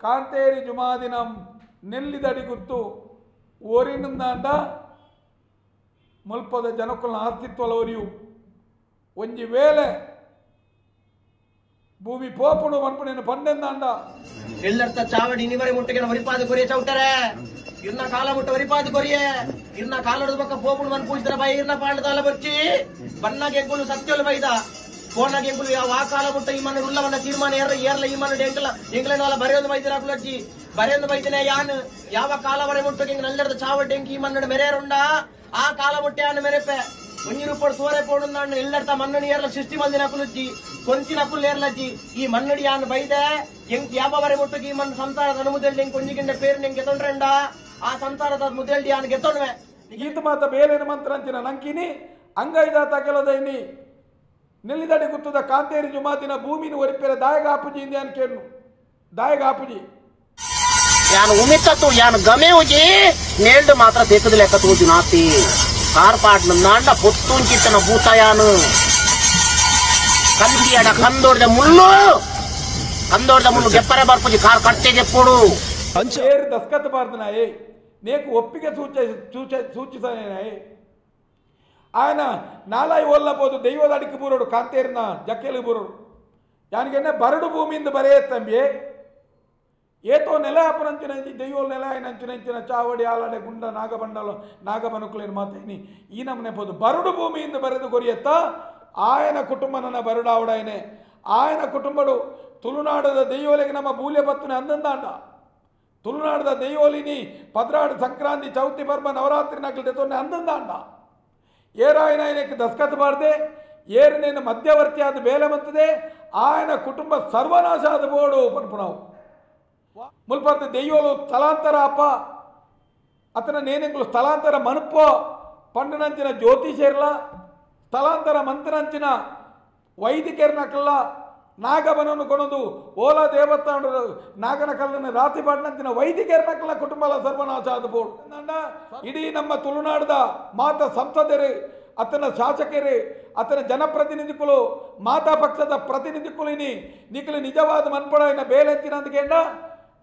ಕಾಂತೇರಿ ಜುಮಾದಿನಂ ನೆಲ್ಲಿದಡಿ ಗುತ್ತು ಓರಿನಿಂದಾಂಡ ಮುಲ್ಪದ ಜನಕ್ಕುಲ ಆಸ್ತಿತ್ವಲವರಿಯು ಒಂಜಿ ವೇಳೆ ಭೂಮಿ ಪೋಪುಡು ಮನ್ಪುಣೆನು ಪಂಡೆಂದಾಂಡ ಎಲ್ಲರ್ತ ಚಾವಡಿ ಇನಿವರೆ ಮುಟ್ಟಿಗೆ ವರಿಪಾದ ಕೊರಿಯ ಚೌಟರೆ ಇರ್ನ ಕಾಲ ಮುಟ್ಟ ವರಿಪಾದ ಕೊರಿಯೆ ಇರ್ನ ಕಾಲದ ಪಕ್ಕ ಪೋಪುಡು ಮನ್ ಪೂಜಿತರ ಬೈ ಇರ್ನ ಪಾಂಡದಾಲ ಬರ್ಚಿ ಬಣ್ಣಗೆ ಎಂಕುಲು ಸತ್ಯಲು ಬೈದ ಕೋಣಗೆ ಎಂಕುಲು ಆ ಕಾಲ ಮುಟ್ಟ ಈ ಮಣ್ಣು ಉಲ್ಲವನ್ನ ತೀರ್ಮಾನ ಏರ್ಲ ಈ ಮಣ್ಣು ಎಂಕಲ వాళ్ళ ಬರೆಯೊಂದು ಬೈದಿರ ಕುಲಚ್ಚಿ ಬರೆಯೊಂದು ಬೈದಿನ ಯಾನ್ ಯಾವ ಕಾಲವರೆ ಮುಟ್ಟಿಗೆ ನಲ್ಲರದ ಚಾವಡಿ ಎಂಕಿ ಈ ಮಣ್ಣು ಮೆರೆಯರುಂಡ ಆ ಕಾಲ ಮುಟ್ಟೆ ಯಾನ್ ಮೆರೆಪೆ ಒಂಜಿ ರೂಪಾಯಿ ಸೋರೆ ಪೋಡುಂದಾಂಡ ಎಲ್ಲರ್ತ ಮಣ್ಣು ಏರ್ಲ ಸೃಷ್ಟಿ ಮಂದಿನ ಕುಲಚ್ಚಿ ಕೊಂಚಿನ ಕುಲ್ ಏರ್ಲಜ್ಜಿ ಈ ಮಣ್ಣಡಿ ಯಾನ್ ಬೈದೆ ಎಂಕ್ ಯಾವವರೆ ಮುಟ್ಟಿಗೆ ಈ ಮಣ್ಣು ಸಂಸಾರದ ಮುದೆಲ್ಡಿ ಎಂಕ್ ಕೊಂಜಿಗಿಂಡ ಪೇರು ನೆಂಗೆ ಗೆತ್ತೊಂಡ್ರೆಂಡ ಆ ಸಂಸಾರದ ಮುದೆಲ್ಡಿ ಯಾನ್ ಗೆತ್ತೊಂಡ್ವೆ ಈತ ಮಾತ ಬೇಲೇನ ಮಂತ್ರ ಅಂಚಿನ ನಂಕಿನಿ ಅಂಗೈದಾತ ಕೆಲದೈನಿ ನೆಲ್ಲಿದಡಿ ಗುತ್ತದ ಕಾಂತೇರಿ ಜುಮಾತಿನ ಭೂಮಿನ ಒರಿಪೆರ ದಾಯಗಾಪುಜಿ ಇಂದ ಯಾನ್ ಕೇಳು ದಾಯಗಾಪುಜಿ ಯಾನ್ ಉಮಿತ್ತತ್ತು ಯಾನ್ ಗಮೆ ಉಜಿ ನೇಲ್ಡು ಮಾತ್ರ ದೇಕದ ಲೆಕ್ಕ ತೂಜು ನಾತಿ ಕಾರ್ಪಾಟ್ ನಂದಾಂಡ ಪೊತ್ತುಂಚಿತ್ತನ ಭೂತಯಾನು ಕಂದಿಯಡ ಕಂದೋಡ್ದ ಮುಳ್ಳು ಗೆಪ್ಪರೆ ಬರ್ಪುಜಿ ಕಾರ್ ಕಟ್ಟೆ ಗೆಪ್ಪುಡು ಅಂಚೇರಿ ದಸ್ಕತ್ ಬಾರ್ದನಾಯೇ నేకు ఒప్పిక సూచిస్తానే ఆయన నాలాయి ఓల్లపోదు దైವದ ಅಡಿಕೆ ಬೂರೋಡು ಕಾಂತೇರಿನ ಜಕ್ಕೆಲಿ ಬೂರೋಡು ಯಾನಿಗೆನ್ನೆ ಬರಡು ಭೂಮಿಯಿಂದ ಬರೆಯತ್ತಂಬೆ ಏತೋ ನೆಲ ಅಪನಂಚಿನ ದೈವೋಲ್ ನೆಲ ನಂಚಿನ ಚಾವಡಿ ಆಲಡೆ ಗುಂಡ ನಾಗಬಂಡಲು ನಾಗಬನುಕುಲೇನು ಮಾತೇನಿ ಈ ನಮ್ಮನೆ ಪೋದು ಬರಡು ಭೂಮಿಯಿಂದ ಬರೆದು ಕೊರಿಯತ್ತ ఆయన కుటుంబ ನನ್ನ ಬರಡಾವಡಾಯನೆ ఆయన కుటుంబడు ತುಳುನಾಡದ ದೈವೋಲಿಗೆ ನಮ್ಮ ಬೂಲ್ಯ ಬತ್ತುನೆ ಅಂದಂದಾಂಡ ತುಳುನಾಡದ ದೈವೋಲಿನಿ ಪದ್ರಾಡು ಸಂಕ್ರಾಂತಿ ಚೌತಿ ಪರ್ಬ ನವರಾತ್ರಿ ನಕಲು ತೆತ್ತೊನ್ನೆ ಅಂದಂದಾಂಡ ಏರಾಯನಾಯನಕ್ಕೆ ದಸ್ಕತ್ ಬಾರ್ದೆ ಏರಿನೇನು ಮಧ್ಯವರ್ತಿ ಆದ ಬೇಲೆ ಮತ್ತದೆ ఆయన ಕುಟುಂಬ ಸರ್ವನಾಶ ಆದ ಬೋಡು ಪನ್ಪುಣವು ಮುಲ್ಪರ್ದ ದೆಯ್ಯೋಲು ಸ್ಥಳಾಂತರ ಅಪ್ಪ ಅತನ ನೇನೆಂಗಳು ಸ್ಥಳಾಂತರ ಮನುಪ್ಪೋ ಪಂಡನಂಚಿನ ಜ್ಯೋತಿಷೇರ್ಲ ಸ್ಥಳಾಂತರ ಮಂತ್ರನಂಚಿನ ವೈದಿಕೇರ್ನಕಲ್ಲ ನಾಗಬನನ್ನು ಕೊನದು ಓಲಾ ದೇವತಾಂಡ ನಾಗನ ಕಲ್ಲನ್ನು ರಾತ್ರಿ ಪಾಡ್ನಂಚಿನ ವೈದಿಕೇರ್ನಕಲ್ಲ ಕುಟುಂಬಲ ಸರ್ವನಾಶ ಆದ ಬೋಡು ಇಡೀ ನಮ್ಮ ತುಳುನಾಡದ ಮಾತ ಸಂಸದರು ಅತನ ಶಾಸಕರು ಅತನ ಜನಪ್ರತಿನಿಧಿಗಳು ಮಾತಾ ಪಕ್ಷದ ಪ್ರತಿನಿಧಿಗಳು ನಿಖಲು ನಿಜವಾದ ಮನ್ಪಡ ಬೇಲೆಂಚಿನಂದುಕೆಂಡ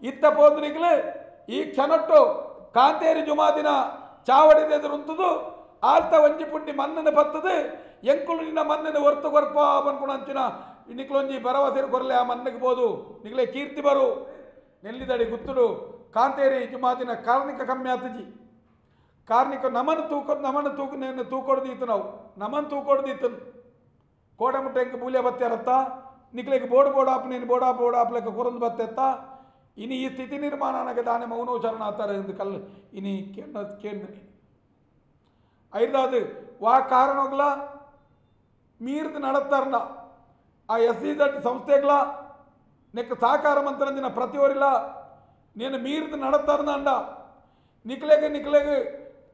ಇತ್ತ ಪೋದು ನಿಖಲು ಈ ಕ್ಷಣಟ್ಟು ಕಾಂತೇರಿ ಜುಮಾದಿನ ಚಾವಡಿದ ಎದುರುಂತದು ಆಲ್ತ ಒಂಜಿ ಪುಂಡಿ ಮಣ್ಣನ್ನು ಬತ್ತದು ಎಂಕುಲು ನಿನ್ನ ಮಣ್ಣನ್ನು ಹೊರ್ತು ಕೊರ್ಪ ಅನ್ಕೊಂಡಂಚಿನ ನಿಖಲೊಂಜಿ ಭರವಸೆ ಕೊರಲೆ ಆ ಮಣ್ಣಿಗೆ ಬೋದು ನಿಖಲೆ ಕೀರ್ತಿ ಬರು ನೆಲ್ಲಿದಡಿ ಗುತ್ತುಡು ಕಾಂತೇರಿ ಜುಮಾದಿನ ಕಾರ್ಣಿಕ ಕಮ್ಮಿ ಆತಜಿ ಕಾರ್ಣಿಕ ನಮನ ತೂಕ నేను ತೂಕೊಡ್ದಿತ್ತು ನಾವು ನಮನ್ ತೂಕೊಡ್ದಿತ್ತು ಕೋಡಮುಟ್ಟ ಎಂಕ ಬೂಲ್ಯ ಬತ್ತಾರತ್ತ ನಿಕ್ಲೆಗೆ ಬೋಡು ಆಪ್ ನೀನು ಬೋಡಾಪ್ ಲೆಕ್ಕ ಕೊರಂದು ಬತ್ತೆತ್ತ ಇನಿ ಈ ಸ್ಥಿತಿ ನಿರ್ಮಾಣ ನನಗೆ ದಾನೆ ಮೌನೋಚ್ಚಾರಣ ಆತಾರೆ ಎಂದು ಕಲ್ಲು ಇನಿ ಕೇಂದ್ರ ಐದಾದು ವಾ ಕಾರಣಗಳ ಮೀರ್ದು ನಡತ್ತಾರನ ಆ SEZ ಸಂಸ್ಥೆಗಳ ನೆಕ್ಕ ಸಹಕಾರ ಮಂತ್ರಂದಿನ ಪ್ರತಿಯೊರಿಲ್ಲ నేను ಮೀರ್ದು ನಡತ್ತಾರನ ಅಂಡ ನಿಕ್ಲೆಗೆ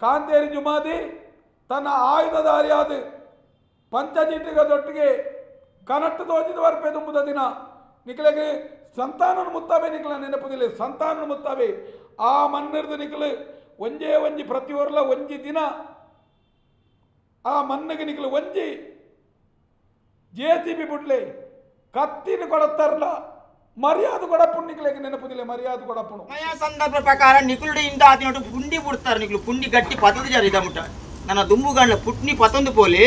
ಕಾಂತೇರಿ ಜುಮಾದಿ ತನ್ನ ಆಯುಧಧಾರಿಯಾದ ಪಂಚಜೀಟಿಗದೊಟ್ಟಿಗೆ ಕನಟ್ಟು ತೋಜಿದ ವರ್ಪೆ ತುಂಬುದ ದಿನ ನಿಖಲೆಗೆ ಸಂತಾನನ ಮುತ್ತಾವೆ ನಿಖಲ ನೆನಪುದಿಲ್ಲ ಸಂತಾನನ ಮುತ್ತಾವೆ ಆ ಮಣ್ಣಿರ್ದು ನಿಖಲು ಒಂಜಿ ಪ್ರತಿಯೊರ್ಲ ಒಂಜಿ ದಿನ ಆ ಮಣ್ಣಿಗೆ ನಿಖಲು ಒಂಜಿ JCB ಬಿಡ್ಲೆ ಕತ್ತಿನ ಕೊಡತ್ತಾರಲ್ಲ ಮರ್ಯಾದೆ ಕೊಡಪ್ಪು ನಿಖಲೆಗೆ ನೆನಪುದಿಲ್ಲ ಮರ್ಯಾದೆ ಕೊಡಪ್ಪು ಸಂದರ್ಭ ಪ್ರಕಾರ ನಿಖುಲ್ಡಿ ಇಂದ ಆದಿನೋಡು ಪುಂಡಿ ಬಿಡ್ತಾರೆ ನಿಖಲು ಪುಂಡಿ ಗಟ್ಟಿ ಪತದ ಜರಿದ ಮುಟ್ಟ ನನ್ನ ದುಂಬುಗಂಡ ಪುಟ್ನಿ ಪತೊಂದು ಪೋಲಿ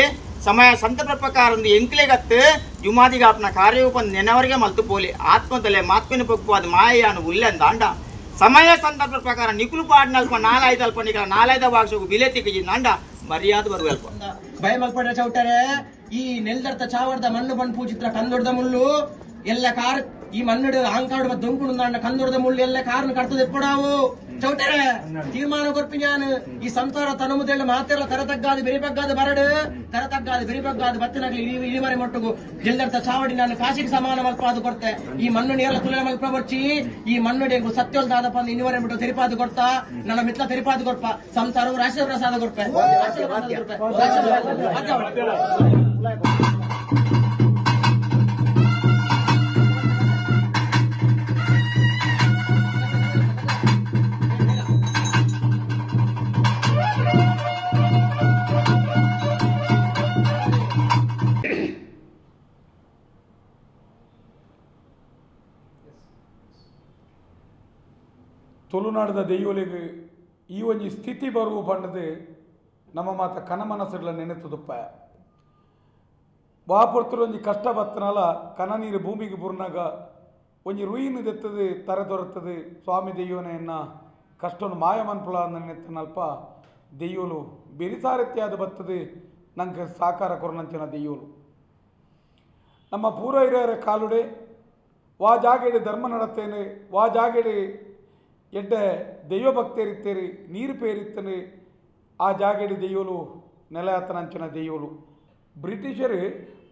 ಸಮಯ ಸಂದರ್ಭ ಪ್ರಕಾರ ಒಂದು ಎಂಕ್ಲೆಗತ್ತು ಜುಮಾದಿಗೆ ಆಪ್ನ ಕಾರ್ಯರೂಪಂದು ನೆನವರಿಗೆ ಮಲ್ತು ಪೋಲಿ ಆತ್ಮದಲ್ಲೇ ಮಾತ್ಮೆನ ಪಕ್ಕು ಅದು ಮಾಯೆಯನ್ನು ಉಲ್ಲೆಂದ ಅಂಡ ಸಮಯ ಸಂದರ್ಭ ಪ್ರಕಾರ ನಿಖುಲು ಪಾಡ್ನಲ್ಪ ನಾಲಾಯ್ದಲ್ಪ ನಿಖಲ ನಾಲಾಯ್ದ ಭಾಷೆಗೂ ಬಿಲೆ ತಿಕ್ಕಿಜಿಂದ ಅಂಡ ಮರ್ಯಾದೆ ಬರುವಲ್ಪ ಭಯ ಮಲ್ಪಡ್ರೆ ಚೌಟರೆ ಈ ನೆಲ್ದರ್ತ ಚಾವರ್ದ ಮಣ್ಣು ಬಣ್ಣ ಪೂಜಿತ್ರ ಕಂದೊಡ್ದ ಮುಳ್ಳು ಎಲ್ಲ ಕಾರ್ ಈ ಮಣ್ಣು ಆಂಕಾಡು ದೊಂಕುಂಡ ಕಂದೊಡ್ದ ಮುಳ್ಳು ಎಲ್ಲ ಕಾರ್ನ ಕರ್ತದೆ ಎಪ್ಪಡಾವು ಚೌಟರೆ ತೀರ್ಮಾನ ಕೊರ್ಪಿ ನಾನು ಈ ಸಂಸಾರ ತನಮುದೆಲ್ಲ ಮಾತೆಲ್ಲ ತರತಗ್ಗಾದು ಬೆರಿಬಗ್ಗಾದು ಬತ್ತಿನಾಗ್ಲಿ ಇಳಿಮರೆ ಮಟ್ಟುಗು ಗೆಲ್ಲರ್ತ ಚಾವಡಿ ನಾನು ಕಾಶಿಗೆ ಸಮಾನ ಮಲ್ಪಾದು ಕೊಡ್ತೆ ಈ ಮಣ್ಣು ಎಲ್ಲ ತುಲನೆ ಮಲ್ಪ ಬರ್ಚಿ ಈ ಮಣ್ಣುಡಿ ಸತ್ಯೋಲ್ದಾದಪ್ಪ ಇನ್ನುವರೆ ಬಿಟ್ಟು ತೆರಿಪಾದು ಕೊಡ್ತಾ ನನ್ನ ಮಿತ್ರ ತೆರಿಪಾದು ಕೊಡ್ಪ ಸಂಸಾರವು ರಾಷ್ಟ್ರ ಪ್ರಸಾದ ಕೊಡ್ಪೆ ತುಳುನಾಡದ ದೆಯ್ಯೋಲಿಗೆ ಈ ಒಂಜಿ ಸ್ಥಿತಿ ಬರುವ ಪಂಡದು ನಮ್ಮ ಮಾತ ಕನಮನಸ್ಸುಗಳ ನೆನೆತುದುಪ್ಪ ಬಾಪುರ್ತರು ಒಂಜಿ ಕಷ್ಟ ಬತ್ತನಲ ಕನ ನೀರು ಭೂಮಿಗೆ ಬುರ್ನಾಗ ಒಂಜಿ ರುಯಿನು ದೆತ್ತದು ತರ ದೊರೆತದು ಸ್ವಾಮಿ ದೆಯ್ಯೋನೆಯನ್ನ ಕಷ್ಟವನ್ನು ಮಾಯ ಮನ್ಪುಳ ನೆನೆತ್ತನಲ್ಪ ದೆಯ್ಯೋಲು ಬೆರಿಸಾರತ್ಯಾದ ಬತ್ತದು ನಂಗೆ ಸಾಕಾರ ಕೊರನಂಚಿನ ದೆಯ್ಯೋಲು ನಮ್ಮ ಪೂರ ಹಿರಿಯರ ಕಾಲುಡೆ ವಾ ಜಾಗೇಡಿ ಧರ್ಮ ನಡತ್ತೇನೆ ವಾ ಜಾಗೇಡಿ ಎಡ್ಡ ದೈವ ಭಕ್ತರಿತ್ತೇರಿ ನೀರು ಪೇರಿತ್ತನೆ ಆ ಜಾಗೇಡಿ ದೆಯ್ಯೋಲು ನೆಲೆಯಾತನಂಚಿನ ದೆಯ್ಯೋಲು ಬ್ರಿಟಿಷರು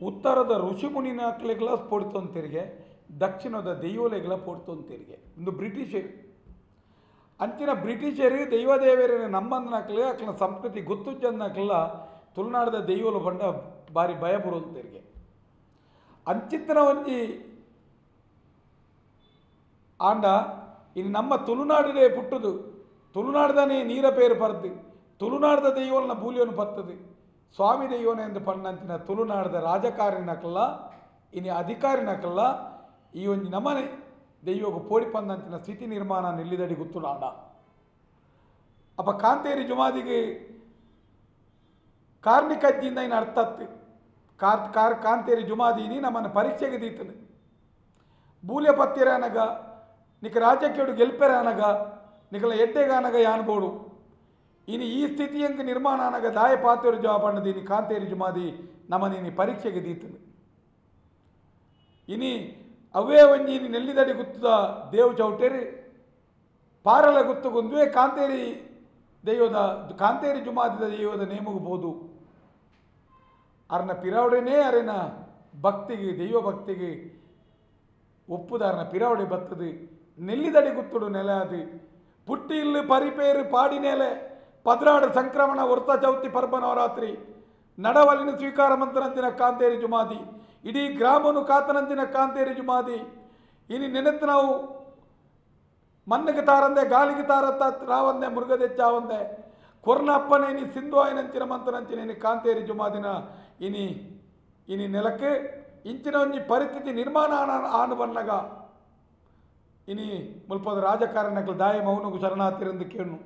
ಉತ್ತರದ ಋಷಿಮುನಿನಾಕ್ಲೆಗಳ ಪೊಡ್ತೊಂತೆರಿಗೆ ದಕ್ಷಿಣದ ದೆಯ್ಯೋಲೆಗಳ ಪೊಡ್ತೊಂತೆರಿಗೆ ಇಂದು ಬ್ರಿಟಿಷರು ಅಂಚಿನ ಬ್ರಿಟಿಷರು ದೈವ ದೇವರನ್ನ ನಂಬಂದನಾಕ್ಲೆ ಅಕ್ಲ ಸಂಸ್ಕೃತಿ ಗೊತ್ತುಜ್ಜಂದನಾಕ್ಲ ತುಳುನಾಡದ ದೆಯ್ಯೋಲು ಬಂಡ ಬಾರಿ ಭಯ ಬರುವಂತೆರಿಗೆ ಅಂಚಿತ್ತನ ಒಂಜಿ ಆಂಡ ಇನ್ನು ನಮ್ಮ ತುಳುನಾಡಿನೇ ಪುಟ್ಟದು ತುಳುನಾಡ್ದನೇ ನೀರ ಪೇರು ಪರ್ದು ತುಳುನಾಡದ ದೆಯ್ಯೋಲ್ನ ಬೂಲಿಯನ್ನು ಪತ್ತದು ಸ್ವಾಮಿ ದೆಯ್ಯೋನೆ ಎಂದು ಪಣ್ಣಂಚಿನ ತುಳುನಾಡದ ರಾಜಕಾರಿನಕಲ್ಲ ಇನ್ನು ಅಧಿಕಾರಿನಕಲ್ಲ ಈ ಒಂದು ನಮನೆ ದೆಯ್ಯೋಗ ಪೋಡಿ ಪಂದಂಚಿನ ಸ್ಥಿತಿ ನಿರ್ಮಾಣ ನಿಲ್ಲಿದಡಿ ಗುತ್ತುನಾಡ ಅಪ್ಪ ಕಾಂತೇರಿ ಜುಮಾದಿಗೆ ಕಾರ್ಮಿಕಜ್ಜಿಂದ ಇನ್ನು ಅರ್ಥತ್ತು ಕಾಂತೇರಿ ಜುಮಾದೀನಿ ನಮ್ಮನ್ನು ಪರೀಕ್ಷೆಗೆ ದೀತನು ಬೂಲ್ಯ ಪತ್ತಿರ ಅನಗ ನಿಕ ರಾಜ್ಯಕ್ಕೆಡು ಗೆಲ್ಪೆರ ಅನಗ ನಿಕಲ ಎಡ್ಡೆಗ ಅನಗ ಯಾನ್ಬೋಡು ಇನ್ನು ಈ ಸ್ಥಿತಿ ಹೆಂಗೆ ನಿರ್ಮಾಣ ಅನಗ ದಾಯ ಪಾತೇರು ಜವಾಬ್ ಅನ್ನದೀನಿ ಕಾಂತೇರಿ ಜುಮಾದಿ ನಮ್ಮನಿ ಪರೀಕ್ಷೆಗೆ ದೀತನು ಇನಿ ಅವೇ ಒಂಜಿ ನೆಲ್ಲಿದಡಿ ಗುತ್ತದ ದೇವ್ ಚೌಟೇರಿ ಪಾರಲ ಗುತ್ತುಗುಂದುವೆ ಕಾಂತೇರಿ ದೈವದ ಕಾಂತೇರಿ ಜುಮಾದಿದ ದೈವದ ನೇಮಗಬಹುದು ಅರ್ನ ಪಿರಾವಡೆನೇ ಅರೆನ ಭಕ್ತಿಗೆ ದೈವ ಭಕ್ತಿಗೆ ಒಪ್ಪುದಾರನ ಪಿರಾವಡೆ ಬತ್ತದು ನೆಲ್ಲಿದಡಿ ಗುತ್ತುಡು ನೆಲೆ ಅದು ಪುಟ್ಟಿ ಇಲ್ಲು ಪರಿಪೇರು ಪಾಡಿ ನೆಲೆ ಪದ್ರಾಡು ಸಂಕ್ರಮಣ ವೃತ ಚೌತಿ ಪರ್ಬ ನವರಾತ್ರಿ ನಡವಲಿನ ಸ್ವೀಕಾರ ಮಂತ್ರನಂಚಿನ ಕಾಂತೇರಿ ಜುಮಾದಿ ಇಡೀ ಗ್ರಾಮನು ಕಾತನಂಚಿನ ಕಾಂತೇರಿ ಜುಮಾದಿ ಇನಿ ನೆನೆತ್ತು ನಾವು ಮಣ್ಣಿಗೆ ತಾರಂದೆ ಗಾಳಿಗೆ ತಾರತ್ತ ರಾವಂದೆ ಮುರುಗದೆಚ್ಚಾವಂದೆ ಕೊರ್ನ ಅಪ್ಪನೇ ನೀ ಸಿಂಧು ಆಯ್ನಂಚಿನ ಮಂತ್ರನಂಚಿನ ಇನಿ ಕಾಂತೇರಿ ಜುಮಾದಿನ ಇನಿ ನೆಲಕ್ಕೆ ಇಂಚಿನ ಒಂಜಿ ಪರಿಸ್ಥಿತಿ ನಿರ್ಮಾಣ ಆನು ಬನ್ನಗ ಇನಿ ಮುಲ್ಪದ ರಾಜಕಾರಣಕ್ಲು ದಾಯ ಮೌನಗು ಶರಣಾತಿರಂದು ಕೇಳು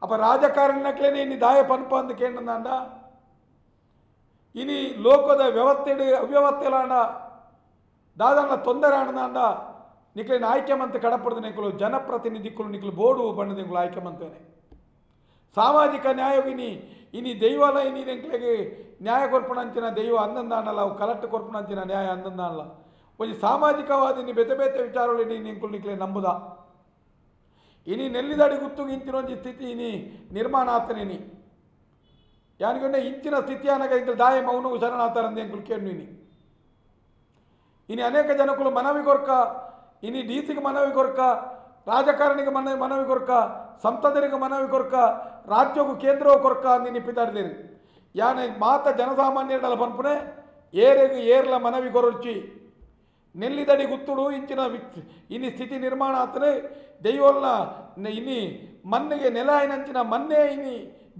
ಅಪ್ಪ ರಾಜಕಾರಣಕ್ಲೇನೆ ಇನಿ ದಾಯ ಪನ್ಪ ಅಂದು ಕೇಂದ್ರ ಇನಿ ಲೋಕದ ವ್ಯವಸ್ಥೆಡು ಅವ್ಯವಸ್ಥೆಲಾಂಡ ದಾದನ ತೊಂದರೆ ಆಂಡ ನಿಕ್ಲೇನು ಆಯ್ಕೆ ಮಂತ್ ಕಡಪಡ್ದು ನಿಕ್ಲು ಜನಪ್ರತಿನಿಧಿಗಳು ನಿಕ್ಲು ಬೋರ್ಡು ಬಣ್ಣದ ನಿಕ್ಲು ಆಯ್ಕೆ ಮಂತೇನೆ ಸಾಮಾಜಿಕ ನ್ಯಾಯವಿನಿ ಇನಿ ದೈವಾಲ ಇನಿ ನೆಂಕ್ಲೆಗೆ ನ್ಯಾಯ ಕೊರ್ಪಣಂಚಿನ ದೈವ ಅಂದಂದಾಣಲ್ಲ ಅವು ಕಲೆಕ್ಟ್ ಕೊರ್ಪಣಂಚಿನ ನ್ಯಾಯ ಅಂದಂದಾಣಲ್ಲ ಒಂಜಿ ಸಾಮಾಜಿಕವಾದ ಇನಿ ಬೆತೆ ಬೇತೆ ವಿಚಾರಗಳು ಇನಿ ನಿಂಕುಲು ನಿಕ್ಲೆ ನಂಬುದ ಇನಿ ನೆಲ್ಲಿದಡಿ ಗುತ್ತುಗೆ ಇಂಚಿನ ಒಂಜಿ ಸ್ಥಿತಿ ಇನಿ ನಿರ್ಮಾಣ ಆತನೇನಿ ಯಾನಿಗೊಂಡೆ ಇಂಚಿನ ಸ್ಥಿತಿ ಅನಗ ಇಂಕಲು ದಾಯ ಮೌನವು ಶರಣಾತಾರಂದು ಎಂಕುಲು ಕೇಳು ಇನಿ ಅನೇಕ ಜನಕ್ಕಳು ಮನವಿ ಕೊರ್ಕ ಇನಿ ಡಿಸಿಗೆ ಮನವಿ ಕೊರ್ಕ ರಾಜಕಾರಣಿಗೆ ಮನವಿ ಕೊರ್ಕ ಸಂಸದರಿಗೆ ಮನವಿ ಕೊರ್ಕ ರಾಜ್ಯಕ್ಕೂ ಕೇಂದ್ರವು ಕೊರ್ಕ ಅಂದು ನಿಪ್ಪಿದಾಡ್ದೇರಿ ಯಾನೆ ಮಾತ ಜನಸಾಮಾನ್ಯರಲ್ಲ ಪನ್ಪುನೆ ಏರೆಗೆ ಏರ್ಲ ಮನವಿ ಕೊರೊಚ್ಚಿ ನೆಲ್ಲಿದಡಿ ಗುತ್ತುಡು ಇಂಚಿನ ಇನಿ ಸ್ಥಿತಿ ನಿರ್ಮಾಣ ಆತನೆ ದೈವಲ್ನ ಇನಿ ಮಣ್ಣಿಗೆ ನೆಲ ಆಯ್ನಂಚಿನ ಮನ್ನೇ ಇನಿ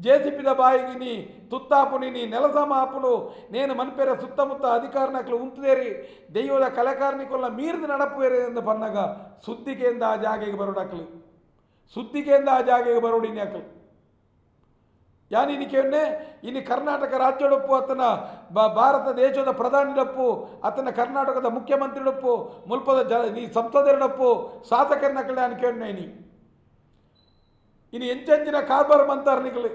ಜೇಸಿಪಿದ ಬಾಯಿಗಿನಿ ತುತ್ತಾಪುನಿನಿ ನೆಲಸಮ ಆಪುನು ನೇನು ಮನ್ಪೇರ ಸುತ್ತಮುತ್ತ ಅಧಿಕಾರನಕ್ಲು ಉಂತದೇರಿ ದೈವದ ಕಲೆಕಾರ್ನಿಕೊಲ್ಲ ಮೀರ್ದು ನಡಪುವೇರಿ ಎಂದು ಪನ್ನಗ ಸುದ್ದಿಗೆಯಿಂದ ಆ ಜಾಗೆಗೆ ಬರೋಡಕ್ಲು ಸುದ್ದಿಗೆಯಿಂದ ಆ ಜಾಗೆಗೆ ಬರೋಡಿನಿ ಅಕ್ಲು ಯಾನಿನಿಕೆಯನ್ನೇ ಇನ್ನು ಕರ್ನಾಟಕ ರಾಜ್ಯಡಪ್ಪು ಆತನ ಭಾರತ ದೇಶದ ಪ್ರಧಾನಿಡಪ್ಪು ಆತನ ಕರ್ನಾಟಕದ ಮುಖ್ಯಮಂತ್ರಿಡಪ್ಪು ಮುಲ್ಪದ ಈ ಸಂಸದರಡಪ್ಪು ಶಾಸಕರನ್ನ ಕಡೆ ಅನ್ಕೇಣ್ಣೆ ಇನ್ನು ಎಂಚೆಂಚಿನ ಕಾರ್ಬಾರ್ ಮಂತಾರ ನಿಕ್ಲು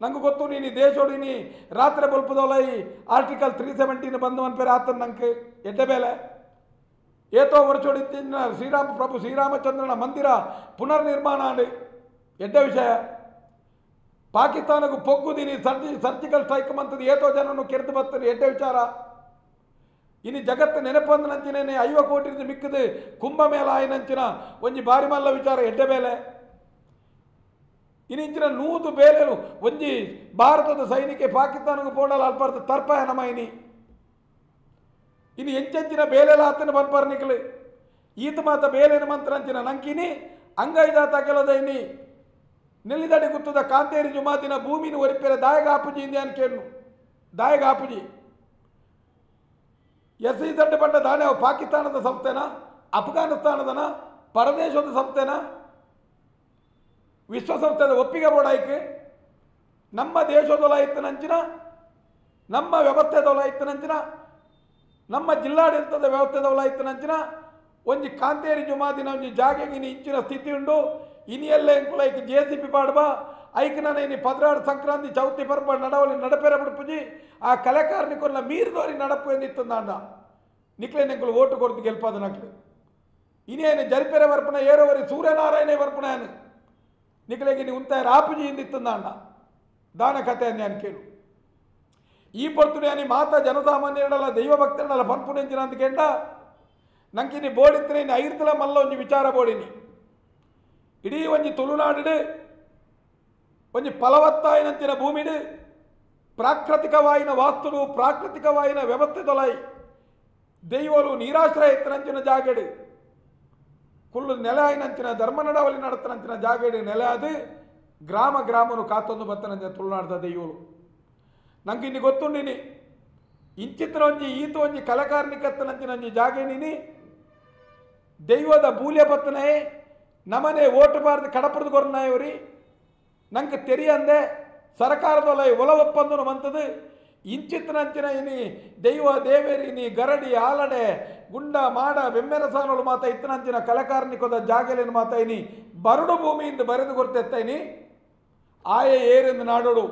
ನಂಗೆ ಗೊತ್ತು ನೀನು ದೇಶೋಡಿ ನೀ ರಾತ್ರಿ ಬಲ್ಪದವಲ್ಲ ಈ ಆರ್ಟಿಕಲ್ 317 ಬಂದು ಅನ್ಪೇರೆ ಆತನ ನಂಗೆ ಎಡ್ಡೆ ಬೇಲೆ ಏತೋ ವರ್ಷೋಡಿನ ಶ್ರೀರಾಮಚಂದ್ರನ ಮಂದಿರ ಪುನರ್ ನಿರ್ಮಾಣ ಆಡಿ ಎಡ್ಡೆ ವಿಷಯ ಪಾಕಿಸ್ತಾನಕ್ಕೂ ಪೊಗ್ಗುದೀನಿ ಸರ್ಜಿಕಲ್ ಸ್ಟ್ರೈಕ್ ಮಂತದ್ದು ಏತೋ ಜನನು ಕೆರೆದು ಬರ್ತಾರೆ ಎಡ್ಡೆ ವಿಚಾರ ಇನ್ನು ಜಗತ್ತು ನೆನಪಂದನಂಚಿನೇನೆ 50 ಕೋಟಿ ಮಿಕ್ಕದು ಕುಂಭಮೇಳ ಆಯ್ನಂಚಿನ ಒಂಜಿ ಬಾರಿ ಮಲ್ಲ ವಿಚಾರ ಎಡ್ಡೆ ಬೇಲೆ ಇನ್ನಿಂಚಿನ 100 ಬೇಲೆಲು ಒಂಜಿ ಭಾರತದ ಸೈನಿಕ ಪಾಕಿಸ್ತಾನಕ್ಕೂ ಪೋಡಲ್ಲ ಅಲ್ಪಾರ್ದ ತರ್ಪಾಯ ನಮ ಇನ್ನು ಎಂಚೆಂಚಿನ ಬೇಲೆಲ ಆತನ ಬಂಪಾರ್ನಿಕ್ಲು ಈತ ಮಾತ ಬೇಲೆನ ಮಂತ್ರ ಅಂಚಿನ ನಂಕಿನಿ ಅಂಗೈದಾತ ಕೆಲದ ಇನಿ ನೆಲ್ಲಿದಡಿ ಗುತ್ತದ ಕಾಂತೇರಿ ಜುಮಾತಿನ ಭೂಮಿನ ಒರಿಪೇರ ದಾಯಗ ಆಪುಜಿ ಇಂದ್ಯಾನ್ ಕೇಳು ದಾಯಗ ಆಪುಜಿ SEZ ಬಂಡ ದಾನೆ ಪಾಕಿಸ್ತಾನದ ಸಂಸ್ಥೆನ ಅಫ್ಘಾನಿಸ್ತಾನದನ ಪರದೇಶದ ಸಂಸ್ಥೆನ ವಿಶ್ವಸಂಸ್ಥೆದ ಒಪ್ಪಿಗೆ ಬೋಡಾಯ್ಕೆ ನಮ್ಮ ದೇಶದೊಲ ಇತ್ತನಂಚಿನ ನಮ್ಮ ವ್ಯವಸ್ಥೆದೊಲ ಇತ್ತನಂಚಿನ ನಮ್ಮ ಜಿಲ್ಲಾಡಳಿತದ ವ್ಯವಸ್ಥೆದೊಲ ಇತ್ತನಂಚಿನ ಒಂಜಿ ಕಾಂತೇರಿ ಜುಮಾದಿನ ಒಂಜಿ ಜಾಗೆಗಿನ ಇಂಚಿನ ಸ್ಥಿತಿ ಉಂಡು ಇನಿಯಲ್ಲೇ ಎಂಕುಲ ಐಕ್ JCP ಪಾಡ್ಬಾ ಐಕ್ ನಾನು ಇನಿ ಪದ್ರಾಡು ಸಂಕ್ರಾಂತಿ ಚೌತಿ ಪರ್ಬ ನಡವಲಿ ನಡಪೆರ ಬಿಡ್ಪುಜಿ ಆ ಕಲೆ ಕಾರ್ಮಿಕರನ್ನ ಮೀರಿದೋರಿ ನಡಪು ಎಂದಿತ್ತು ನಾಂಡ ನಿಕ್ಲೆ ನೆಂಕುಲು ಓಟು ಕೊಡ್ತು ಗೆಲ್ಪಾದ ನಕ್ಲು ಇನೇನು ಜರಿಪೆರೆ ಬರ್ಪಣ ಏರೋವರಿ ಸೂರ್ಯನಾರಾಯಣೇ ಬರ್ಪಣಾನು ನಿಕ್ಲೆಗೆ ನೀ ಉಂತಾಯ ರಾಪುಜಿ ಇಂದಿತ್ತು ನಾಂಡ ದಾನ ಕಥೆ ನಾನು ಕೇಳು ಈ ಪೊರ್ತುನೆ ಮಾತಾ ಜನಸಾಮಾನ್ಯರಲ್ಲ ದೈವ ಭಕ್ತರಲ್ಲ ಪನ್ಪುನೆಂಚಿನ ಅಂತ ಕೇಂಡ ನಂಕಿನಿ ಬೋಡಿದ್ರೆ ಇನ್ನು ಐರ್ತಲ ಮಲ್ಲ ಒಂಜಿ ವಿಚಾರ ಬೋಡಿನಿ ಇಡೀ ಒಂಜಿ ತುಳುನಾಡು ಒಂಜಿ ಫಲವತ್ತಾಯಿನಂಚಿನ ಭೂಮಿಡು ಪ್ರಾಕೃತಿಕವಾಯಿನ ವಾಸ್ತುಡು ಪ್ರಾಕೃತಿಕವಾಯಿನ ವ್ಯವಸ್ಥೆ ತೊಲಾಯಿ ದೈವಲು ನೀರಾಶ್ರಯ ಎತ್ತನಂಚಿನ ಜಾಗೆಡು ಕುಳ್ಳು ನೆಲೆ ಆಯ್ನಂಚಿನ ಧರ್ಮ ನಡವಳಿ ನಡತನಂಚಿನ ಜಾಗೆಡು ನೆಲೆ ಅದು ಗ್ರಾಮ ಗ್ರಾಮನು ಕಾತೊಂದು ಬತ್ತನಂಚಿನ ತುಳುನಾಡದ ದೈವಲು ನಂಗೆ ಇನ್ನು ಗೊತ್ತುಂಡಿನಿ ಇಂಚಿತ್ರ ಒಂಜಿ ಈತ ಒಂಜಿ ಕಲಕಾರ್ನಿಕತ್ತನಂಚಿನ ಒಂಜಿ ಜಾಗೇನಿನಿ ದೈವದ ಬೂಲ್ಯ ಬತ್ತನೇ ನಮನೆ ಓಟು ಬಾರ್ದು ಕಡಪಡ್ದು ಕೊರನಾಯವರಿ ನಂಗೆ ತೆರಿಯಂದೆ ಸರ್ಕಾರದೊಲ ಒಲ ಒಪ್ಪಂದನು ಮಂತದು ಇಂಚಿತ್ತನಂಚಿನ ಇನಿ ದೈವ ದೇವೇರಿನಿ ಗರಡಿ ಆಲಡೆ ಗುಂಡ ಮಾಡ ಬೆಮ್ಮೆರ ಸಾನೋಳು ಮಾತ ಇತ್ತನಂಚಿನ ಕಲಕಾರ್ನಿಕದ ಜಾಗಲೇನು ಮಾತ ಇನಿ ಬರಡು ಭೂಮಿಯಿಂದ ಬರೆದು ಕೊಡ್ತೆತ್ತೈನಿ ಆಯ ಏರೆಂದು ನಾಡೋಡು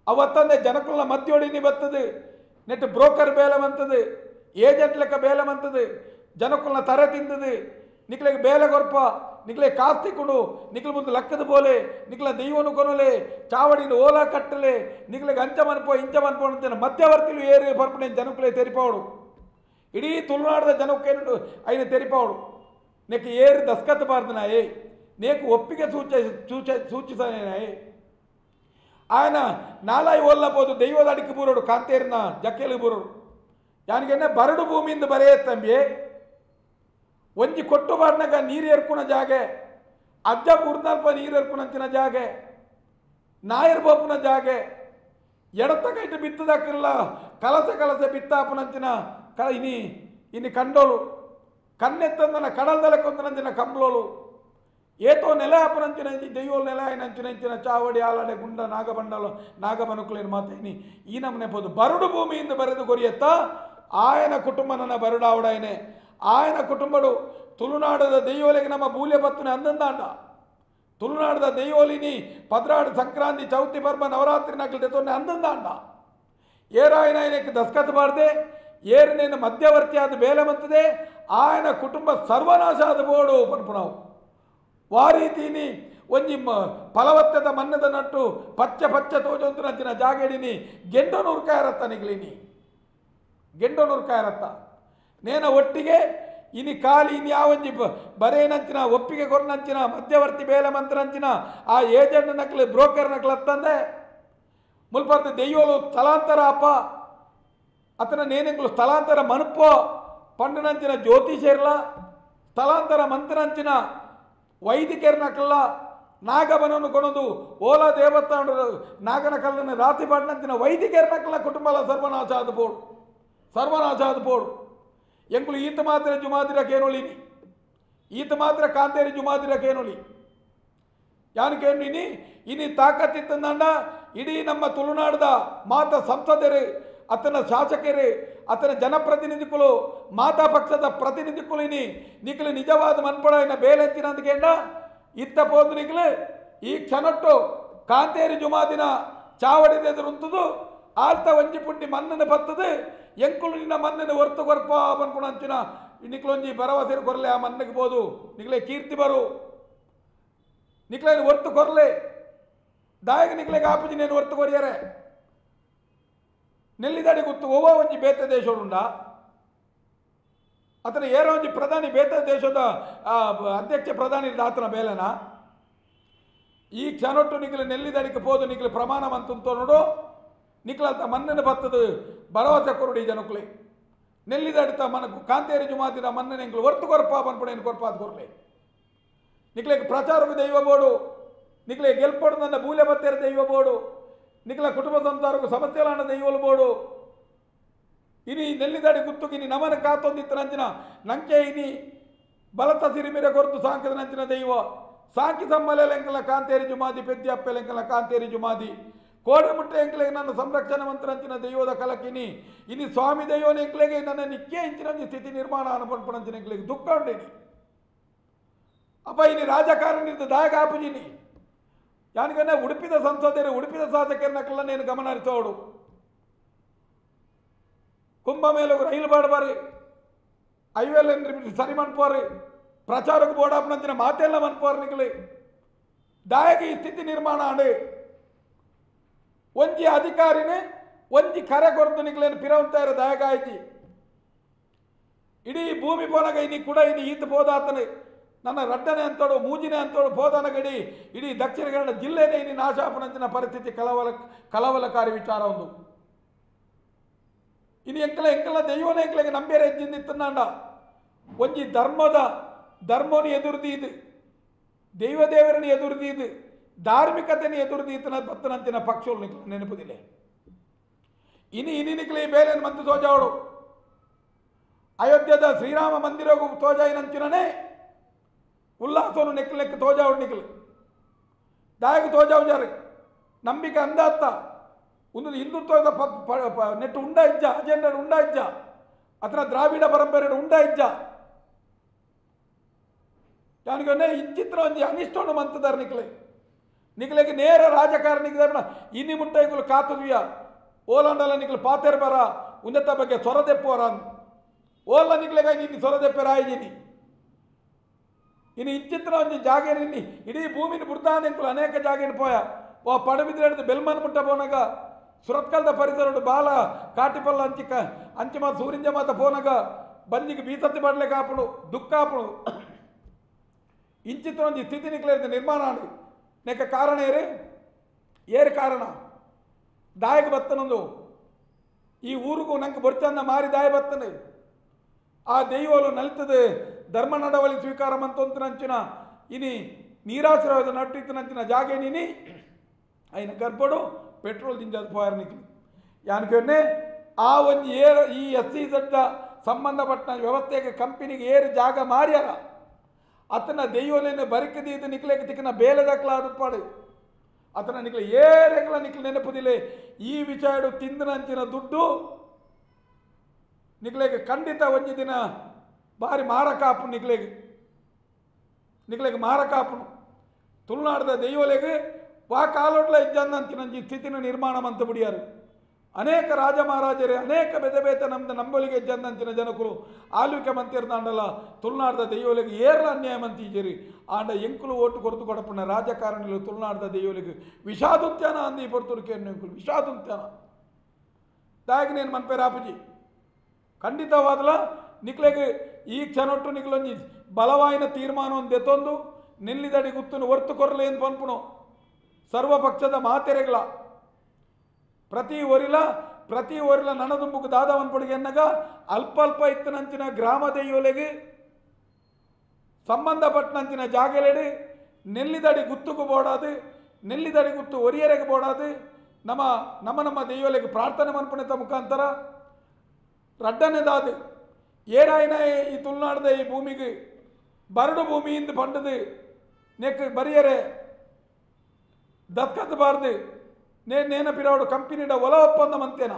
ಅವತ್ತಂದೆ ಜನಕುಲ ಮಧ್ಯೋಡಿನಿ ಬರ್ತದೆ ನೆಟ್ ಬ್ರೋಕರ್ ಬೇಲೆ ಬಂತದು ಏಜೆಂಟ್ ಲೆಕ್ಕ ಬೇಲೆ ಬಂತದು ಜನಕುಲ್ನ ತರೆ ತಿಂದದು ನಿಕ್ಲೆಗೆ ಬೇಲೆ ಕೊರ್ಪ ನಿಕ್ಲೆ ಕಾಸ್ತಿ ಕೊಡು ನಿಕ್ಲ ಮುಂದೆ ಲಕ್ಕದ ಬೋಲೆ ನಿಕ್ಲ ದೈವನು ಕೊನಲೆ ಚಾವಡಿನ ಓಲಾ ಕಟ್ಟಲೆ ನಿಕ್ಲೆಗೆ ಅಂಚ ಮನ್ಪೋ ಇಂಚ ಮನ್ಪೋ ಅಂತ ಮಧ್ಯವರ್ತಿಲು ಏರು ಬರ್ಪಣೆ ಜನಕುಲೆ ತೆರಿಪಾವಡು ಇಡೀ ತುಳುನಾಡದ ಜನಕ್ಕೇನು ಐನ ತೆರಿಪಾವಡು ನೆಕ್ ಏರು ದಸ್ಕತ್ ಬಾರ್ದನಾಯೇ ನೇಕು ಒಪ್ಪಿಗೆ ಸೂಚಿಸನೇನಾಯೇ ఆయన నాలాయి ఓల్లపోదు దైవದ ಅಡಿಕೆ ಬೂರೋಡು ಕಾಂತೇರಿನ ಜಕ್ಕೇಲಿ ಬೂರೋಡು ಯಾನಿಗೆನ್ನೆ ಬರಡು ಭೂಮಿಯಿಂದ ಬರೇ ತಂಬಿ ಒಂಜಿ ಕೊಟ್ಟು ಬಾಡ್ನಾಗ ನೀರು ಏರ್ಕುಣ ಜಾಗೆ ಅಜ್ಜ ಪೂರ್ನಲ್ಪ ನೀರು ಏರ್ಕುಣಂಚಿನ ಜಾಗೆ ನಾಯರ್ ಬೋಪುನ ಜಾಗೆ ಎಡತ ಕೈಟ್ ಬಿತ್ತದಕ್ಕಿಲ್ಲ ಕಲಸೆ ಕಲಸೆ ಬಿತ್ತಾಪುನಂಚಿನ ಇನಿ ಕಂಡೋಲು ಕಣ್ಣೆತ್ತಂದನ ಕಡಲ್ದಲೆ ಕೊಂದನಂಚಿನ ಕಂಬ್ಳೋಲು ಏತೋ ನೆಲೆ ಅಪನಂಚಿನ ದೈವೋಲ್ ನೆಲೆ ಆಯ್ನಂಚಿನ ಚಾವಡಿ ಆಲಡೆ ಗುಂಡ ನಾಗಬಂಡಲು ನಾಗಬನುಕುಲೇನು ಮಾತೇನಿ ಈ ನಮ್ಮನೆ ಪೋದು ಬರಡು ಭೂಮಿಯಿಂದ ಬರೆದು ಕೊರಿಯತ್ತ ಆಯನ ಕುಟುಂಬ ನನ್ನ ಬರಡಾವಡಾಯನೆ ఆయన కుటుంబడు తులునాడದ దెయ్యోలికి ನಮ್ಮ ಬೂಲ್ಯ ಬತ್ತನೆ ಅಂದಂದಾಂಡ ತುಳುನಾಡದ ದೆಯ್ಯೋಲಿನಿ ಪದ್ರಾಡು ಸಂಕ್ರಾಂತಿ ಚೌತಿ ಪರ್ಬ ನವರಾತ್ರಿ ನಕಲು ತೆತ್ತೊನ್ನೆ ಅಂದಂದಾಂಡ ಏರಾಯನಾಯನಕ್ಕೆ ದಸ್ಕತ್ ಬಾರ್ದೆ ಏರಿನೇನು ಮಧ್ಯವರ್ತಿ ಆದ ಬೇಲೆ ಮಂತದೆ ఆయన ಕುಟುಂಬ ಸರ್ವನಾಶ ಆದ ಬೋಡು ಪನ್ಪುಣವು ವಾರೀತಿನಿ ಒಂಜಿ ಫಲವತ್ತದ ಮನ್ನದ ನಟ್ಟು ಪಚ್ಚ ಪಚ್ಚ ತೋಜೊಂತುನಂಚಿನ ಜಾಗೇಡಿನಿ ಗೆಂಡನೂರ್ಕಾಯರತ್ತ ನಿಗ್ಲಿನಿ ಗೆಂಡನೂರ್ಕಾಯರತ್ತ ನೇನ ಒಟ್ಟಿಗೆ ಇನಿ ಕಾಲಿ ಇನಿ ಯಾವಂಜಿ ಬರೇನಂಚಿನ ಒಪ್ಪಿಗೆ ಕೊರನಂಚಿನ ಮಧ್ಯವರ್ತಿ ಬೇಲೆ ಮಂತ್ರಂಚಿನ ಆ ಏಜೆಂಟ್ ನಕಲು ಬ್ರೋಕರ್ ನಕಲು ಅತ್ತಂದೆ ಮುಲ್ಪರ್ತಿ ದೆಯ್ಯೋಲು ಸ್ಥಳಾಂತರ ಅಪ್ಪ ಅತನ ನೇನೆಂಗ್ಲು ಸ್ಥಳಾಂತರ ಮನುಪೋ ಪಂಡನಂಚಿನ ಜ್ಯೋತಿಷೇರ್ಲ ಸ್ಥಳಾಂತರ ಮಂತ್ರಂಚಿನ ವೈದಿಕರ ನಕಲ್ಲ ನಾಗಬನನ್ನು ಕೊನದು ಓಲಾ ದೇವಸ್ಥಾನ ನಾಗನ ಕಲ್ಲನ್ನು ರಾತ್ರಿ ಪಾಡ್ನಂಚಿನ ವೈದಿಕರ ನಕಲ್ಲ ಕುಟುಂಬಲ ಸರ್ವನಾಶ ಆದ ಬೋಡು ಸರ್ವನಾಶ ಆದ ಬೋಡು ಎಂಕುಲು ಈತ ಮಾತ್ರ ಜುಮಾದಿರ ಕೇನೊಲಿನಿ ಈತ ಮಾತ್ರ ಕಾಂತೇರಿ ಜುಮಾದಿರ ಕೇನೊಲಿ ಯಾನು ಕೇಳಿನಿ ಇನಿ ತಾಕತ್ತಿತ್ತಂದಂಡ ಇಡೀ ನಮ್ಮ ತುಳುನಾಡದ ಮಾತ ಸಂಸದರು ಅತನ ಶಾಸಕರು ಅತನ ಜನಪ್ರತಿನಿಧಿಗಳು ಮಾತಾ ಪಕ್ಷದ ಪ್ರತಿನಿಧಿಗಳು ಇನಿ ನಿಖಲು ನಿಜವಾದ ಮನ್ಪಡ ಬೇಲೆಂತಿನ ಅಂದ್ಕೇಂಡ ಇತ್ತ ಪೋದು ನಿಖಲು ಈ ಕ್ಷಣಟ್ಟು ಕಾಂತೇರಿ ಜುಮಾದಿನ ಚಾವಡಿದೆದುರುಂತದು ಆಲ್ತ ಒಂಜಿ ಪುಂಡಿ ಮನ್ನನ ಬತ್ತದು ಎಂಕುಲು ನಿನ್ನ ಮನ್ನನ ಹೊರ್ತು ಕೊರ್ಪ ಅನ್ಪುಣಂಚಿನ ನಿಕ್ಲೊಂಜಿ ಭರವಸೆ ಕೊರಲೆ ಆ ಮನ್ನಗೆ ಬೋದು ನಿಕ್ಲೆ ಕೀರ್ತಿ ಬರು ನಿಕ್ಲೇನು ಹೊರ್ತು ಕೊರಲೆ ದಾಯಗ ನಿಕ್ಲೆಗೆ ಆಪುಜಿ ನೇನು ಹೊರ್ತು ಕೊರಿಯರೆ ನೆಲ್ಲಿದಾಡಿ ಗೊತ್ತು ಓವ ಒಂಜಿ ಬೇತ ದೇಶೋಡುಂಡ ಅತನ ಏರೋ ಒಂಜಿ ಪ್ರಧಾನಿ ಬೇತ ದೇಶದ ಅಧ್ಯಕ್ಷ ಪ್ರಧಾನಿ ಆತನ ಬೇಲೆನ ಈ ಕ್ಷಣೊಟ್ಟು ನಿಕ್ಲು ನೆಲ್ಲಿದಾಡಿಗೆ ಪೋದು ನಿಕ್ಲು ಪ್ರಮಾಣ ಮಂತಂತೋ ನೋಡು ನಿಕ್ಲಂತ ಮನ್ನನ ಬತ್ತದು ಭರವಸೆ ಕೊರುಡಿ ಜನಕುಲೆ ನೆಲ್ಲಿದಾಡಿತ ಮನಕು ಕಾಂತೇರಿ ಜುಮಾದಿನ ಮನ್ನನ ಎಂಕ್ಲು ಹೊರ್ತು ಕೊರಪ ಪನ್ಪುಣೇನು ಕೊರ್ಪಾದ ಕೊರ್ಲೆ ನಿಕ್ಲೆಗೆ ಪ್ರಚಾರಕ್ಕೆ ದೈವ ಬೋಡು ನಿಕ್ಲೆ ಗೆಲ್ಪಡು ನನ್ನ ಬೂಲೆ ಬತ್ತೇರ ದೈವ ಬೋಡು ನಿಕ್ಲ ಕುಟುಂಬ ಸಂಸಾರಕ್ಕೂ ಸಮಸ್ಯೆಲಾನ ದೈವಲು ಬೋಡು ಇನಿ ನೆಲ್ಲಿದಾಡಿ ಗುತ್ತುಗಿನಿ ನಮನ ಕಾತೊಂದಿತ್ತು ನಂಚಿನ ನಂಕೆ ಇನಿ ಬಲತ ಸಿರಿಮಿರೆ ಕೊರ್ತು ಸಾಂಕದ ನಂಚಿನ ದೈವ ಸಾಕಿ ಸಮ್ಮಲೆಂಕಲ ಕಾಂತೇರಿ ಜುಮಾದಿ ಪೆದ್ದಿ ಅಪ್ಪೆಲೆಂಕಲ ಕಾಂತೇರಿ ಜುಮಾದಿ ಕೋಡಮುಟ್ಟೆ ಎಂಕ್ಲೆಗೆ ನನ್ನ ಸಂರಕ್ಷಣಾ ಮಂತ್ರಂಚಿನ ದೈವದ ಕಲಕಿನಿ ಇನಿ ಸ್ವಾಮಿ ದೈವನ ಎಂಕ್ಲೆಗೆ ನನ್ನ ನಿತ್ಯ ಇಂಚಿನ ಸ್ಥಿತಿ ನಿರ್ಮಾಣ ಅನುಪಂಪಣಂಚಿನ ಎಂಕ್ಲೆಗೆ ದುಃಖ ಉಂಡೇನಿ ಅಪ್ಪ ಇನಿ ರಾಜಕಾರಣಿದ ದಾಯಕ ಆಪುಜಿನಿ ಯಾನಿಗನ್ನ ಉಡುಪಿದ ಸಂಸದರು ಉಡುಪಿದ ಶಾಸಕರನ್ನಕ್ಕೆಲ್ಲ ನೇನು ಗಮನ ಹರಿಸೋಡು ಕುಂಭಮೇಳకు ರೈಲು ಬಾಡಬಾರಿ ಐವೇಲ್ ಸರಿ ಮನ್ಪೋರಿ ಪ್ರಚಾರಕ್ಕೆ ಬೋಡಾಪನಂಚಿನ ಮಾತೆಲ್ಲ ಮನ್ಪೋರು ನಿಗಲಿ ದಾಯಕ ಈ ಸ್ಥಿತಿ ನಿರ್ಮಾಣ ಆಡು ಒಂಜಿ ಅಧಿಕಾರಿನೇ ಒಂಜಿ ಕರೆ ಕೊರತು ನಿಗಲೇನು ಪಿರವಂತಾಯಿರ ದಾಯಕ ಆಯ್ತಿ ಇಡೀ ಭೂಮಿ ಪೋನಗ ಇನಿ ಕೂಡ ಇನಿ ಈತ ಪೋದಾತನೆ ನನ್ನ ರಡ್ಡನೆ ಅಂತೋಡು ಮೂಜಿನೆ ಅಂತೋಡು ಪೋದಾನ ಗಡಿ ಇಡೀ ದಕ್ಷಿಣ ಕನ್ನಡ ಜಿಲ್ಲೆನೇ ಇನಿ ನಾಶಾಪನಂಚಿನ ಪರಿಸ್ಥಿತಿ ಕಲವಲಕಾರಿ ವಿಚಾರ ಒಂದು ಇನ್ನು ಎಂಕಲ ದೈವನ ಎಂಕ್ಲೆಗೆ ನಂಬೇರೆ ಎಜ್ಜಿಂದಿತ್ತಂಡ ಒಂಜಿ ಧರ್ಮೋನಿ ಎದುರುದೀದು ದೇವರನ್ನು ಎದುರುದೀದು ಧಾರ್ಮಿಕತೆಯನ್ನು ಎದುರುದೀತನ ಬತ್ತನಂತಿನ ಪಕ್ಷಗಳು ನಿಕ್ಲ ನೆನಪುದಿಲ್ಲ ಇನಿ ನಿಕ್ಲಿ ಬೇಲೆನ್ ಮಂತು ತೋಜಾವಡು ಅಯೋಧ್ಯದ ಶ್ರೀರಾಮ ಮಂದಿರಗೂ ತೋಜಾಯಿನಂಚಿನೇ ಉಲ್ಲಾಸವನ್ನು ನೆಕ್ಲೆಕ್ಕ ತೋಜಾವಡು ನಿಕ್ಲು ದಾಯಕ ತೋಜಾವುಜಾರಿ ನಂಬಿಕೆ ಅಂದಾತ್ತ ಒಂದು ಹಿಂದುತ್ವದ ನೆಟ್ಟು ಉಂಡ ಇಜ್ಜ ಅಜೆಂಡ ಉಂಡ ಇಜ್ಜ ಅಥವಾ ದ್ರಾವಿಡ ಪರಂಪರೆ ಉಂಡ ಇಜ್ಜ ಯಾನಿಗೆ ಇಂಚಿತ್ರ ಒಂದು ಅನಿಷ್ಟವನ್ನು ಮಂತದಾರ ನಿಕ್ಲೆಗೆ ನೇರ ರಾಜಕಾರಣಿಗೆ ಇನಿ ಮುಟ್ಟೈಗಳು ಕಾತುವಿಯ ಓಲಂಡಲ ನಿಕ್ಲು ಪಾತೆರ್ ಬರ ಉನ್ನತ ಬಗ್ಗೆ ಸೊರದೆಪ್ಪೋರ ಓಲ್ಲ ನಿಕ್ಲೆಗಾಗಿ ಇನ್ನು ಸೊರದೆಪ್ಪೆ ರಾಯಿಜಿನಿ ಇನ್ನು ಇಂಚಿತ್ರ ಒಂದು ಜಾಗೇನಿ ಇಡೀ ಭೂಮಿನ ಬುಡ್ದಾನೆಂಕುಲು ಅನೇಕ ಜಾಗೇನು ಪೋಯ ಓ ಪಡಬಿದ್ರೆ ಬೆಲ್ಮನ್ ಮುಟ್ಟ ಪೋನಾಗ ಸುರತ್ಕಲ್ದ ಪರಿಸರ ಬಾಲ ಕಾಟಿಪಲ್ಲ ಅಂಚಿ ಮಾತ ಸೂರಿಂಜ ಮಾತ ಪೋನಾಗ ಬಂದಿಗೆ ಬೀಸತ್ತಿ ಬಡ್ಲೆ ಕಾಪುಡು ದುಃಖ ಆಪುಡು ಇಂಚಿತ್ರ ಒಂದು ಸ್ಥಿತಿ ನಿಕ್ಲೇರಿದ ನಿರ್ಮಾಣ ಆಡು ನೆಕ್ಕ ಕಾರಣ ಏರು ಕಾರಣ ದಾಯಕ ಬತ್ತನೊಂದು ಈ ಊರಿಗೂ ನಂಗೆ ಬೊರ್ಚಂದ ಮಾರಿ ದಾಯ ಬತ್ತನೆ ಆ ದೈವಲು ನಲಿತದೆ ಧರ್ಮ ನಡವಳಿ ಸ್ವೀಕಾರ ಮಂತೊಂತನಂಚಿನ ಇನಿ ನೀರಾಶ್ರಯದ ನಟ್ಟಿತ್ತನಂಚಿನ ಜಾಗೇನಿನಿ అయిన గర్భడు పెట్రోల్ దింజదు పోయారు నీకు యానికనే ఆ ಒಂದು ಈ SEZ ಸಂಬಂಧಪಟ್ಟ ವ್ಯವಸ್ಥೆಗೆ ಕಂಪನಿಗೆ ಏರು ಜಾಗ ಮಾರ್ಯಾರ ಅತನ ದೈವಲೇನೆ ಬರಿಕದೀದು ನಿಕ್ಲೆಗೆ ತಿಕ್ಕನ ಬೇಲೆದಕ್ಲಾದು ಪಾಡು ಅತನ ನಿಕ್ಲೆ ಏರೆಗಳ ನಿಕ್ಲೆ ನೆನಪುದಿಲ್ಲ ಈ ವಿಚಾರ ತಿಂದನಂಚಿನ ದುಡ್ಡು ನಿಕ್ಲೆಗೆ ಖಂಡಿತ ಒಂದು ದಿನ ಬಾರಿ ಮಾರಕಾಪು ನಿಕ್ಲೆಗೆ ಮಾರಕಾಪು ತುಳುನಾಡದ ದೈವಲೆಗೆ ವಾ ಕಾಲೋಟ್ಲ ಇಜ್ಜಂದಂಚಿನ ಸ್ಥಿತಿನ ನಿರ್ಮಾಣ ಮಂತ ಬಿಡಿಯಾರು ಅನೇಕ ರಾಜ ಮಹಾರಾಜರೇ ಅನೇಕ ಬೆದಬೇತ ನಮ್ದು ನಂಬಲಿಗೆ ಇಜ್ಜಂದಂಚಿನ ಜನಕರು ಆಳ್ವಿಕೆ ಮಂತಿರ್ದಾಂಡಲ್ಲ ತುಳುನಾಡದ ದೈವಲಿಗೆ ಏರ್ಲ ಅನ್ಯಾಯ ಮಂತಿದ್ದೀರಿ ಆಂಡ ಎಂಕುಲು ಓಟು ಕೊರತು ಕೊಡಪಣ್ಣ ರಾಜಕಾರಣಿಗಳು ತುಳುನಾಡದ ದೈವಲಿಗೆ ವಿಷಾದುತ್ಯಾನ ಅಂದಿ ಪೊರ್ತುರಿಕೆ ಎಂಕುಲು ವಿಷಾದುತ್ಯಾನ ದಾಯಕ ನೇನು ಮನ್ಪೇರ ಆಪುಜಿ ಖಂಡಿತವಾದಲ ನಿಕ್ಲೆಗೆ ಈ ಕ್ಷಣೊಟ್ಟು ನಿಕ್ಲೊಂಜಿ ಬಲವಾಯಿನ ತೀರ್ಮಾನವನ್ನು ದೆತ್ತೊಂದು ನಿಲ್ಲಿದಡಿ ಗುತ್ತನ್ನು ಹೊರ್ತು ಕೊರಲೆ ಎಂದು ಪನ್ಪುಣು ಸರ್ವಪಕ್ಷದ ಮಾತೆರೆಗಳ ಪ್ರತಿ ಒರಿಲ ನನದುಂಬುಕು ದಾದವನ್ ಪೊಡಿಗೆ ಎನ್ನಗ ಅಲ್ಪ ಇತ್ತನಂಚಿನ ಗ್ರಾಮ ದೈವಲೆಗೆ ಸಂಬಂಧಪಟ್ಟನಂಚಿನ ಜಾಗಲೆಡಿ ನೆಲ್ಲಿದಡಿ ಗುತ್ತುಕು ಬೋಡಾದು ನೆಲ್ಲಿದಡಿ ಗುತ್ತು ಒರಿಯರೆಗೆ ಬೋಡಾದು ನಮ್ಮ ದೈವಲೆಗೆ ಪ್ರಾರ್ಥನೆ ಮನ್ಪಣಿತ ಮುಖಾಂತರ ರಡ್ಡನೆದಾದು ಏನಾಯಿನ ಈ ತುಳುನಾಡದ ಈ ಭೂಮಿಗೆ ಬರಡು ಭೂಮಿಯಿಂದ ಪಂಡದು ನೆಕ್ ಬರಿಯರೆ ದತ್ಕತ್ ಬಾರ್ದು ನೇನ ಪಿರಾಡು ಕಂಪನಿಡ ಒಲ ಒಪ್ಪಂದ ಮಂತೇನ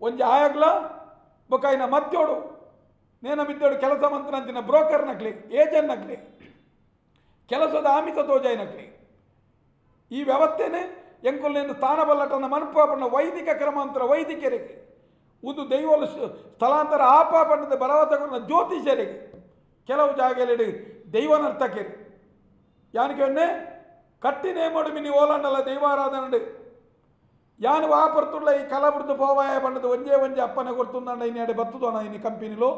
ಒಂಜಿ ಆಯಾಗ್ಲ ಬೊಕಾಯಿನ ಮತ್ತೋಡು ನೇನ ಮಿದ್ದೋಡು ಕೆಲಸ ಮಂತನಂಚಿನ ಬ್ರೋಕರ್ ನಕ್ಲಿ ಏಜೆಂಟ್ ನಕ್ಲಿ ಕೆಲಸದ ಆಮಿತ ತೋಜಾಯಿ ನಕ್ಲಿ ಈ ವ್ಯವಸ್ಥೆನೇ ಎಂಕುಲ್ ನೇನು ಸ್ಥಾನಬಲ್ಲಟನ ಮನಪಾಪಣ್ಣ ವೈದಿಕ ಕ್ರಮಾಂತರ ವೈದಿಕರಿಗೆ ಉದು ದೈವಲು ಸ್ಥಳಾಂತರ ಆಪಾಪಣ್ಣದ ಭರವಸೆಗಳನ್ನ ಜ್ಯೋತಿಷರಿಗೆ ಕೆಲವು ಜಾಗದಲ್ಲಿ ದೈವನರ್ತಕರು ಯಾನಿಗೆ ಕಟ್ಟಿನೇ ಮಡುಮಿನಿ ಓಲಾಂಡಲ ದೈವಾರಾಧನೆ ಯಾನು ವಾಪರ್ತುಳ್ಳ ಈ ಕಲಬುರ್ದು ಪೋವಾಯ ಬಣ್ಣದ ಒಂಜೆ ಅಪ್ಪನ ಕೊಡ್ತುಂದಂಡ ಇನ್ನೆಡೆ ಬತ್ತುದೋಣ ಇನ್ನು ಕಂಪನಿಲು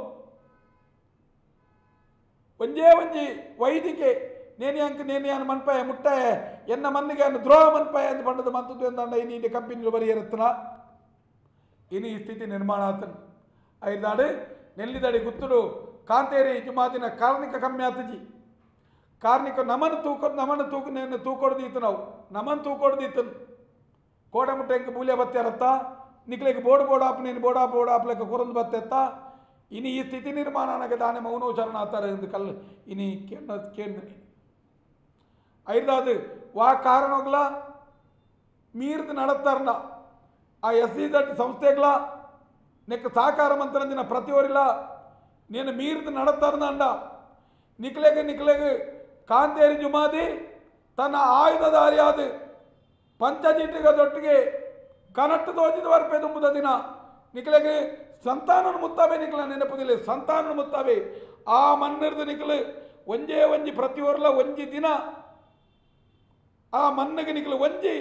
ಒಂಜಿ ವೈದಿಕೆ ನೇನು ಮನ್ಪಾಯ ಮುಟ್ಟಾಯ ಎನ್ನ ಮನ್ನಿಗೆ ಅನ್ನು ದ್ರೋಹ ಮನ್ಪಾಯ ಅಂತ ಬಣ್ಣದ ಮಂತದ್ದು ಎಂದಂಡ ಇನ್ನು ಕಂಪನಿಲು ಬರಿಯರುತ್ತನ ಇನ್ನು ಈ ಸ್ಥಿತಿ ನಿರ್ಮಾಣ ಆತನು ಐದಾಡು ನೆಲ್ಲಿದಡಿ ಗುತ್ತುಡು ಕಾಂತೇರಿ ಜುಮಾತಿನ ಕಾರ್ಮಿಕ ಕಮ್ಮಿ ಆತಜಿ ಕಾರ್ಮಿಕ ನಮನ ತೂಕ ನೇನು ತೂಕೊಡ್ದೀತು ನಾವು ನಮನ್ ತೂಕೊಡ್ದೀತನು ಕೋಡಮುಟ್ಟ ಎಂಕ ಬೂಲೆ ಬತ್ತಾರತ್ತ ನಿಕ್ಲೆಗೆ ಬೋಡಾಪ್ ನೀನು ಬೋಡಾಪ್ ಲೆಕ್ಕ ಕೊರಂದು ಬತ್ತೆತ್ತ ಇನ್ನು ಈ ಸ್ಥಿತಿ ನಿರ್ಮಾಣ ನನಗೆ ದಾನೆ ಮೌನೋಚ್ಚಾರಣ ಆತಾರೆ ಎಂದು ಕಲ್ಲು ಇನ್ನು ಕೇಂದ್ರ ಐದಾದು ವಾ ಕಾರಣಗಳ ಮೀರ್ದು ನಡತ್ತಾರನ ಆ SEZ ಸಂಸ್ಥೆಗಳ ನೆಕ್ ಸಹಕಾರ ಮಂತ್ರಂದಿನ ಪ್ರತಿಯೊರಿಲ್ಲ నేను మీరుది నడతారనండ నికలేగ కాంతేరి జుమాది తన ఆయుధధారి అది పంచజీಟಿಗ ದೊಟ್ಟಿಗೆ ಕನಟ್ಟು ತೋಜಿದ ವರ್ಪೆ ತುಂಬುದ ದಿನ ನಿಕಲೆಗೆ ಸಂತಾನನ ಮುತ್ತಾವೆ ನಿಕಲ ನೆನಪುದಿಲ್ಲ ಸಂತಾನನ ಮುತ್ತಾವೆ ಆ ಮಣ್ಣಿರ್ದು ನಿಕಲು ಒಂಜೇ ಒಂಜಿ ಪ್ರತಿಯೊರ್ಲ ಒಂಜಿ ದಿನ ಆ ಮಣ್ಣಿಗೆ ನಿಕಲು ಒಂಜಿ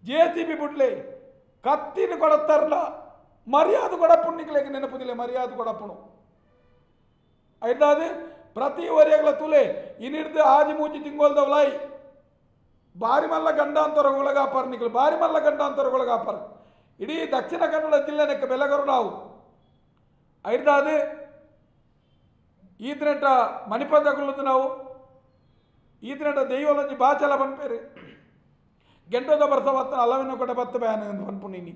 JCB ಬಿಡ್ಲೆ ಕತ್ತಿನ ಕೊಡತ್ತಾರಲ್ಲ మర్యాద కొడప్పుడు నీకు నెనపుదిలే మర్యాద కొడప్పుడు ಐದಾದು ಪ್ರತಿ ಒರೆಗಳ ತುಲೆ ಇನಿರ್ದು ಆಜಿ ಮೂಜಿ ತಿಂಗೋಲ್ದವಲಾಯಿ ಬಾರಿ ಮಲ್ಲ ಗಂಡಾಂತರಗೊಳಗಾಪಾರ ನಿಖಲು ಬಾರಿ ಮಲ್ಲ ಗಂಡಾಂತರಗೊಳಗಾಪಾರ ಇಡೀ ದಕ್ಷಿಣ ಕನ್ನಡ ಜಿಲ್ಲೆ ನೆಕ್ಕ ಬೆಲಗರು ನಾವು ಐದಾದು ಈತನೆಟ ಮಣಿಪದಗುಳ್ಳದು ನಾವು ಈತನೆಟ ದೆಯ್ಯೋಲಂಜಿ ಬಾಚಲ ಪನ್ಪೇರು ಗೆಂಡೋದ ಬರ್ಸ ಬತ್ತನ ಅಲವಿನ ಕೊಡೆ ಬತ್ತ ಬ್ಯಾನ ಪನ್ಪುಣಿನಿ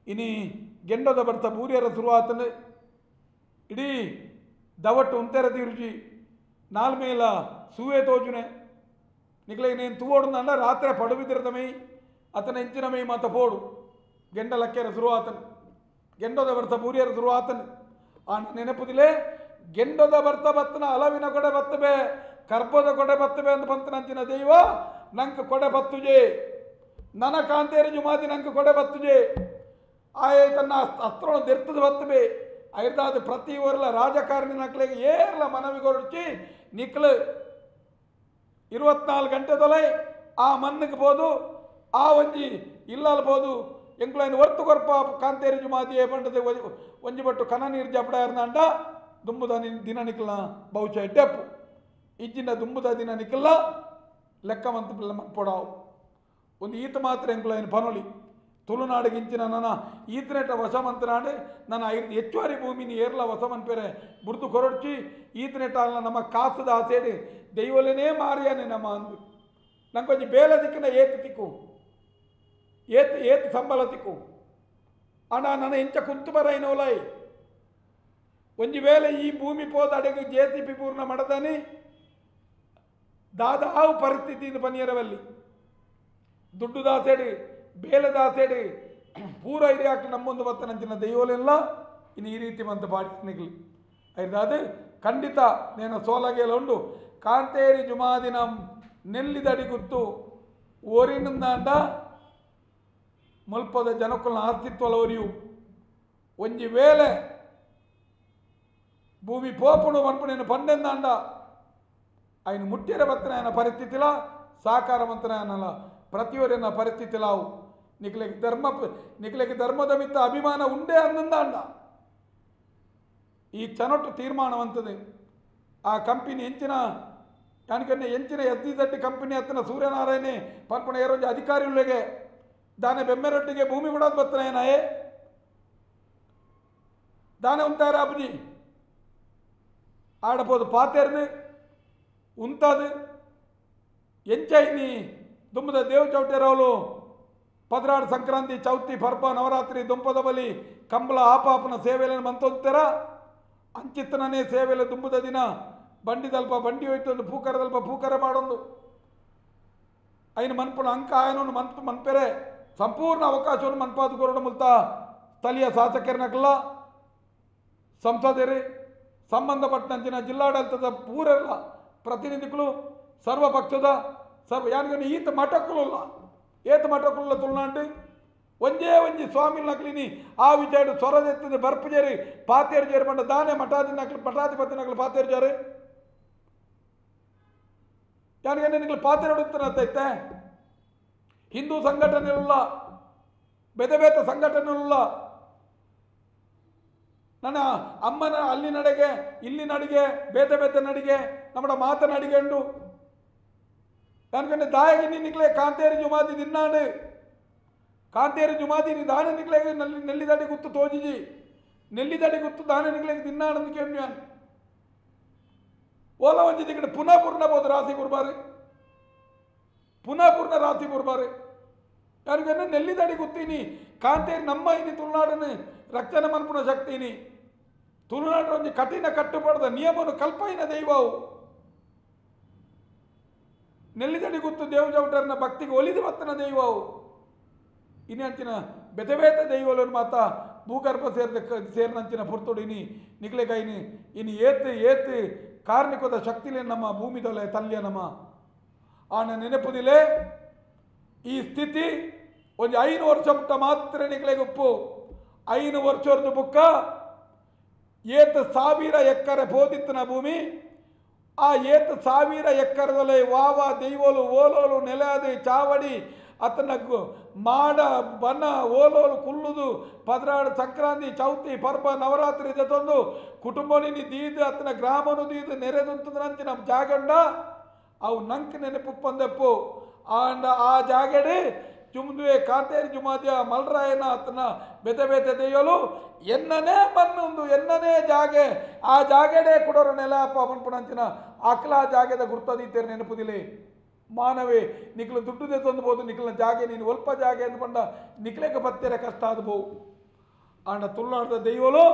ಇನಿ ಗೆಂಡೋದ ಬರ್ತ ಬೂರಿಯರ ಶುರುವಾತನು ಇಡೀ ದವಟ್ಟು ಉಂತೆರ ತೀರ್ಜಿ ನಾಲ್ಮೇಲ ಸೂವೆ ತೋಜುನೆ ನಿಕ್ಲೆ నేను ತೂವೋಡುಂದ ರಾತ್ರಿ ಪಡುಬಿದಿರದಮೈ ಅತನ ಇಂಚಿನಮೈ ಮತ ಪೋಡು ಗೆಂಡ ಲಕ್ಕೆರ ಶುರುವಾತನು ಗೆಂಡೋದ ಬರ್ತ ಬೂರಿಯರ ಶುರುವಾತನು ಆ ನೆನಪುದಿಲೆ ಗೆಂಡೋದ ಬರ್ತ ಬತ್ತನ ಅಲವಿನ ಕೊಡೆ ಬತ್ತಬೆ ಕರ್ಪದ ಕೊಡೆ ಬತ್ತಬೆ ಅಂತ ಪಂತನಂಚಿನ ದೈವ ನಂಗೆ ಕೊಡೆ ಬತ್ತುಜೆ ನನ್ನ ಕಾಂತೇರಿ ಜುಮಾದಿ ನಂಗೆ ಕೊಡೆ ಬತ್ತುಜೆ ಆಯ ತನ್ನ ಅಸ್ತ್ರವನ್ನು ದೆರ್ತದ ಬತ್ತಬೆ ಐದಾದ ಪ್ರತಿ ಊರ್ಲ ರಾಜಕಾರಣಿ ನಕ್ಲೆಗೆ ಏರ್ಲ ಮನವಿ ಕೊರಚಿ ನಿಕ್ಲು 24 ಗಂಟೆದೊಲೈ ಆ ಮಣ್ಣಿಗೆ ಬೋದು ಆ ಒಂಜಿ ಇಲ್ಲಲ್ಬೋದು ಎಂಕ್ಲೈನ್ ಹೊರ್ತು ಕೊರ್ಪ ಕಾಂತೇರಿ ಜುಮಾದಿ ಪಂಡದೆ ಒಂಜಿ ಬಟ್ಟು ಕನ ನೀರು ಜಪಡಾರ್ನಂಡ ದುಂಬುದ ದಿನ ನಿಕ್ಲ ಬಹುಶಃ ಡೆಪ್ಪು ಇಜ್ಜಿನ ದುಂಬುದ ದಿನ ನಿಕ್ಲ ಲೆಕ್ಕ ಮಂತ ಮನ್ಪೊಡಾವು ಒಂದು ಈತ ಮಾತ್ರ ಎಂಕ್ಲೈನ್ ಪನೊಲಿ ತುಳುನಾಡಿಗಿಂಚಿನ ನನ್ನ ಈತನೆಟ ವಶಮಂತನಾಡು ನನ್ನ ಹೆಚ್ಚುವರಿ ಭೂಮಿನಿ ಏರ್ಲ ವಶಮನ್ಪೇರೆ ಬುರ್ದು ಕೊರಡ್ಚಿ ಈತನೆಟ ಅಲ್ಲ ನಮ್ಮ ಕಾಸದ ಆಸೇಡಿ ದೈವಲೇನೇ ಮಾರಿಯಾನೆ ನಮ್ಮ ಅಂದು ನಂಗೆ ಬೇಲೆ ದಿಕ್ಕಿನ ಏತು ತಿಕ್ಕು ಏತು ಸಂಬಳ ತಿಕ್ಕು ಅಣ್ಣ ನನ್ನ ಇಂಚ ಕುಂತು ಬರೈನೋಲೈ ಒಂಜಿ ವೇಳೆ ಈ ಭೂಮಿ ಪೋದ ಅಡೆಗೆ JCB ಪೂರ್ಣ ಮಾಡದಾನಿ ದಾದಾವು ಪರಿಸ್ಥಿತಿ ಪನಿಯರವಲ್ಲಿ ದುಡ್ಡು ದಾಸೇಡಿ ಬೇಲೆ ದಾಸೇಡಿ ಪೂರ ಹಿರಿಯಾಕ ನಮ್ಮೊಂದು ಬತ್ತನಂಚಿನ ದೈವಲೆಲ್ಲ ಇನ್ನು ಈ ರೀತಿ ಮಂತ ಪಾಡಿಸ್ನಿಗ್ಲಿ ಐದಾದು ಖಂಡಿತ నేను ಸೋಲಗೇಲ ಉಂಡು ಕಾಂತೇರಿ ಜುಮಾದಿನ ನೆಲ್ಲಿದಡಿ ಗುತ್ತು ಓರಿನಿಂದಾಂಡ ಮುಲ್ಪದ ಜನಕ್ಕುಲ ಅಸ್ತಿತ್ವಲ ಒರಿಯು ಒಂಜಿ ವೇಳೆ ಭೂಮಿ ಪೋಪುಡು ಮನ್ಪು నేను పండెందాండ ఆయన ముట్టిర బత్తన ఆయన పరిస్థితిలా సాకార మంతన ఆయనల ప్రతిఒరిన పరిస్థితిలావు నిఖిలకి ధర్ಮದ ಮಿತ್ತ ಅಭಿಮಾನ ಉಂಡೆ ಅನ್ನಂದಾಂಡ ಈ ಚನೊಟ್ಟು ತೀರ್ಮಾನವಂತದೆ ಆ ಕಂಪನಿ ಎಂಚಿನ ಯಾನಿಕನ್ನೇ ಎಂಚಿನ SEZ ಕಂಪನಿ ಹತ್ತಿನ ಸೂರ್ಯನಾರಾಯಣೆ ಪನ್ಪುಣ ಏರೊಂಜಿ ಅಧಿಕಾರಿಗಳಿಗೆ ದಾನೆ ಬೆಮ್ಮೆರೊಟ್ಟಿಗೆ ಭೂಮಿ ಬಿಡೋದು ಬತ್ತನ ಏನಾಯೇ ದಾನೆ ಉಂಟಾರ ಅಪ್ಪಜಿ ಆಡಬೋದು ಪಾತೆರ್ದು ಉಂತದು ಎಂಚೈನಿ ದುಂಬದ ದೇವ ಚೌಟ್ಯರವಲು ಪದರಾಡು ಸಂಕ್ರಾಂತಿ ಚೌತಿ ಪರ್ಪ ನವರಾತ್ರಿ ದುಂಪದ ಬಲಿ ಕಂಬಳ ಆಪಾಪನ ಸೇವೆಯನ್ನು ಮಂತೊಂತರ ಅಂಚಿತ್ತನೇ ಸೇವೆಲೆ ದುಂಬದ ದಿನ ಬಂಡಿ ದಲ್ಪ ಬಂಡಿ ಹೋಯ್ತು ಪೂಕರ ದಲ್ಪ ಪೂಕರ ಮಾಡೋದು ಐನು ಮನ್ಪುನ ಅಂಕ ಆಯನನ್ನು ಮನ್ಪೆರೆ ಸಂಪೂರ್ಣ ಅವಕಾಶವನ್ನು ಮನ್ಪಾದುಕೊರಡು ಮುಲ್ತ ಸ್ಥಳೀಯ ಶಾಸಕರನಕಲ್ಲ ಸಂಸದರು ಸಂಬಂಧಪಟ್ಟಂಚಿನ ಜಿಲ್ಲಾಡಳಿತದ ಪೂರೆಲ್ಲ ಪ್ರತಿನಿಧಿಗಳು ಸರ್ವಪಕ್ಷದ ಯಾನಿಗನ್ನು ಈತ ಮಠಕ್ಕುಲ್ಲ ಏತ ಮಠಕ್ಕುಲ್ಲ ತುಳುನಾಡು ಒಂಜೇ ಒಂಜಿ ಸ್ವಾಮಿ ನಕ್ಲಿನಿ ಆ ವಿಚಾರ ಸ್ವರದೆತ್ತದ ಬರ್ಪುಜೇರಿ ಪಾತೇರು ಜೇರಿ ಬಂಡ ದಾನೆ ಮಠಾಧಿಪತಿ ನಕಲು ಪಾತೇರು ಜಾರು ಯಾನಿಗನ್ನೇ ನಿಗಳು ಪಾತೇರು ಹೊಡುತ್ತೈತೆ ಹಿಂದೂ ಸಂಘಟನೆಲ್ಲ ಬೆದಬೇತ ಸಂಘಟನೆಲ್ಲ ನನ್ನ ಅಮ್ಮನ ಅಲ್ಲಿ ನಡೆಗೆ ಇಲ್ಲಿ ನಡಿಗೆ ಬೇತೆ ಬೇತೆ ನಡಿಗೆ ನಮ್ಮ ಮಾತನಾಡಿಗೆ ಉಂಡು ಯಾಕಂದ್ರೆ ದಾಯಗಿ ನಿಕ್ಲೆ ಕಾಂತೇರಿ ಜುಮಾದಿ ದಿನ್ನಾಡು ಕಾಂತೇರಿ ಜುಮಾದಿ ನೀ ದಾನೆ ನಿಕ್ಲೆ ನೆಲ್ಲಿದಡಿ ಗುತ್ತು ತೋಜಿಜಿ ನೆಲ್ಲಿದಡಿ ಗುತ್ತು ದಾನೆ ನಿಕ್ಲೆ ದಿನ್ನಾಡು ಕೇಳ್ಯಾನ್ ಓಲ ಒಂಜಿ ದಿಕ್ಕಡೆ ಪುನಃ ಪೂರ್ಣ ಬೋದು ರಾಶಿ ಬುರ್ಬಾರು ಪುನಃ ಪೂರ್ಣ ರಾಶಿ ಬುರ್ಬಾರು ಯಾರಿಗನ್ನೇ ನೆಲ್ಲಿದಡಿ ಗುತ್ತೀನಿ ಕಾಂತೇರಿ ನಮ್ಮ ಇನಿ ತುಳುನಾಡನ್ನು ರಕ್ಷಣೆ ಮನ್ಪುನ ಶಕ್ತಿನಿ ತುಳುನಾಡು ಒಂಜಿ ಕಠಿಣ ಕಟ್ಟುಪಾಡದ ನಿಯಮವನ್ನು ಕಲ್ಪೈನ ದೈವವು ನೆಲ್ಲಿದಡಿ ಗುತ್ತು ದೇವ್ ಚೌಟರ್ನ ಭಕ್ತಿಗೆ ಒಲಿದು ಬತ್ತನ ದೈವವು ಇನಿ ಅಂಚಿನ ಬೆತಬೇತ ದೈವలను ಮಾತ ಭೂಗರ್ಭ ಸೇರಿನಂಚಿನ ಪುರ್ತುಡು ಇನಿ ನಿಕ್ಲೆಗೈನಿ ಇನಿ ಏತ್ ಕಾರ್ಮಿಕದ ಶಕ್ತಿಲೇ ನಮ್ಮ ಭೂಮಿದೊಲೆ ತಲ್ಯ ನಮ್ಮ ಆನ ನೆನಪುದಿಲೆ ಈ ಸ್ಥಿತಿ ಒಂದು 5 ವರ್ಷ ಮುಟ್ಟ ಮಾತ್ರ ನಿಕ್ಲೆಗೆ ಉಪ್ಪು 5 ವರ್ಷದ ಬುಕ್ಕ ಏತ್ 1000 ಎಕರೆ ಬೋದಿತ್ತನ ಭೂಮಿ ಆ ಏತ್ 1000 ಎಕರೆದೊಲೆ ವಾವ ದೈವೋಲು ಓಲೋಲು ನೆಲದಿ ಚಾವಡಿ ಅತನ ಮಾಡ ಬನ ಓಲೋಲು ಕುಲ್ಲುದು ಪದ್ರಾಡು ಸಂಕ್ರಾಂತಿ ಚೌತಿ ಪರ್ಬ ನವರಾತ್ರಿ ಜೊತೊಂದು ಕುಟುಂಬನಿ ದೀದು ಅತನ ಗ್ರಾಮನು ದೀದು ನೆರೆದುಂತದಂಚಿ ನಮ್ಮ ಜಾಗಂಡ ಅವು ನಂಕ್ ನೆನಪು ಪಂದಪ್ಪು ಆಂಡ ಆ ಜಾಗಡೆ ಜುಮ್ದುವೆ ಕಾಂತೇರಿ ಜುಮಾದಿಯ ಮಲ್ರಾಯನ ಅತನ ಬೆತೆ ದೆಯ್ಯಲು ಎನ್ನನೇ ಮನ್ನೊಂದು ಎನ್ನನೇ ಜಾಗೆ ಆ ಜಾಗಡೆ ಕೊಡೋರು ನೆಲಪ್ಪ ಪನ್ಪುಣಂಚಿನ ಅಕ್ಲ ಜಾಗದ ಗುರ್ತದೀತೇರು ನೆನಪುದಿಲೆ ಮಾನವೇ ನಿಕ್ಲು ದುಡ್ಡು ತಂದುಬೋದು ನಿಕ್ಲ ಜಾಗೆ ನೀನು ಒಲ್ಪ ಜಾಗೆ ಅಂದ್ಕೊಂಡ ನಿಕ್ಲೆಗೆ ಬತ್ತೇರ ಕಷ್ಟ ಆದವು ಆಂಡ ತುಳುನಾಡದ ದೈವಲು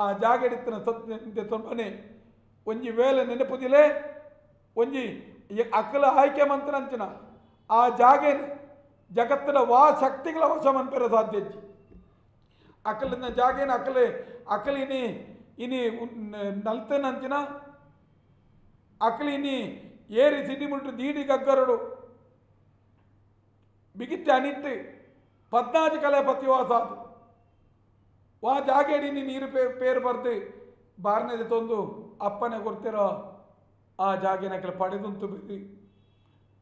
ಆ ಜಾಗೆಡಿತ್ತಿನ ತೊಂಬನೆ ಒಂಜಿ ವೇಳೆ ನೆನಪುದಿಲೆ ಒಂಜಿ ಅಕ್ಕಲ ಆಯ್ಕೆ ಮಂತ್ರಂಚಿನ ಆ ಜಾಗೆ ಜಗತ್ತಿನ ಶಕ್ತಿಗಳ ವಶ ಮನ್ಪೆರ ಸಾಧ್ಯ ಅಕ್ಕಲಿನ ಜಾಗೇನ ಅಕ್ಕಲಿನಿ ಇನಿ ನಲ್ತೆನಂಚಿನ ಅಕ್ಕಲಿನಿ ಏರಿ ಸಿಟಿ ಮುಟ್ಟು ದೀಡಿ ಗಗ್ಗರಡು ಬಿಗಿತ್ತೆ ಅನಿಟ್ಟು 14 ಕಲೆ ಪತಿವಾಸ ಅದು ವಾ ಜಾಗೇಡಿನಿ ನೀರು ಪೇರು ಬರ್ದು ಬಾರ್ನೆದೆ ತಂದು ಅಪ್ಪನೆ ಕೊಡ್ತಿರೋ ಆ ಜಾಗೇನಕ್ಕಲ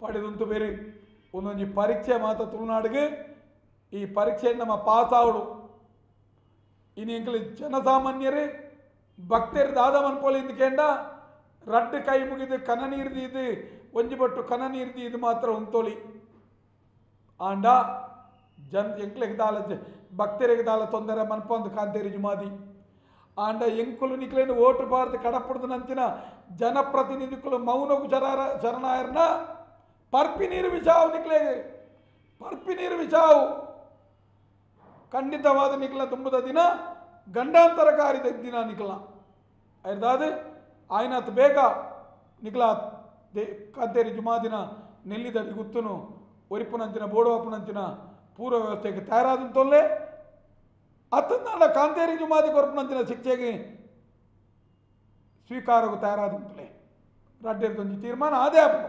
ಪಡೆದುಂತು ಬೇರೆ ಒಂದೊಂದು ಪರೀಕ್ಷೆ ಮಾತ ತುಳುನಾಡಿಗೆ ಈ ಪರೀಕ್ಷೆ ನಮ್ಮ ಪಾಸ್ ಆವಡು ಇನ್ನು ಎಂಕಲು ಜನಸಾಮಾನ್ಯರೇ ಭಕ್ತರು ದಾದ ಮನ್ಪೋಲಿ ಇಂದ್ಕೇಂಡ ರಡ್ಡು ಕೈ ಮುಗಿದು ಕನ ನೀರ್ದು ಒಂಜಿ ಬಟ್ಟು ಕನ ನೀರ್ದು ಇದು ಮಾತ್ರ ಉಂತೋಳಿ ಆಂಡ ಎಂಕ್ಲೆಗೆ ದಾಲ ಭಕ್ತರಿಗೆ ದಾಲ ತೊಂದರೆ ಮನ್ಪೊಂದು ಕಾಂತೇರಿ ಜುಮಾದಿ ಆಂಡ ಎಂಕುಲು ನಿಕ್ಲೇನು ಓಟು ಬಾರ್ದು ಕಡಪಡ್ದು ನಂಚಿನ ಜನಪ್ರತಿನಿಧಿಗಳು ಮೌನಗು ಶರಣಾಯರ್ನ ಪರ್ಪಿ ನೀರು ವಿಷಾವು ನಿಕ್ಲೆಗೆ ಪರ್ಪಿ ನೀರು ವಿಷಾವು ಖಂಡಿತವಾದ ನಿಕ್ಲ ತುಂಬದ ದಿನ ಗಂಡಾಂತರಕಾರಿ ದಿನ ನಿಕ್ಲ ಅರ್ದಾದ ಆಯ್ನಾತ್ ಬೇಗ ನಿಕ್ಲ ಕಾಂತೇರಿ ಜುಮಾದಿನ ನೆಲ್ಲಿದಡಿ ಗುತ್ತುನು ಒರಿಪುನಂಚಿನ ಬೋಡವಪ್ಪುನಂಚಿನ ಪೂರ್ವ ವ್ಯವಸ್ಥೆಗೆ ತಯಾರಾದಂತೊಲ್ಲೆ ಅತ್ತಂದಾಂಡ ಕಾಂತೇರಿ ಜುಮಾದಿ ಕೊರಪುನಂಚಿನ ಶಿಕ್ಷೆಗೆ ಸ್ವೀಕಾರಕ್ಕೂ ತಯಾರಾದಂತಲೇ ರಡ್ಡೆರ್ದೊಂದು ತೀರ್ಮಾನ ಆದೇ ಆಪು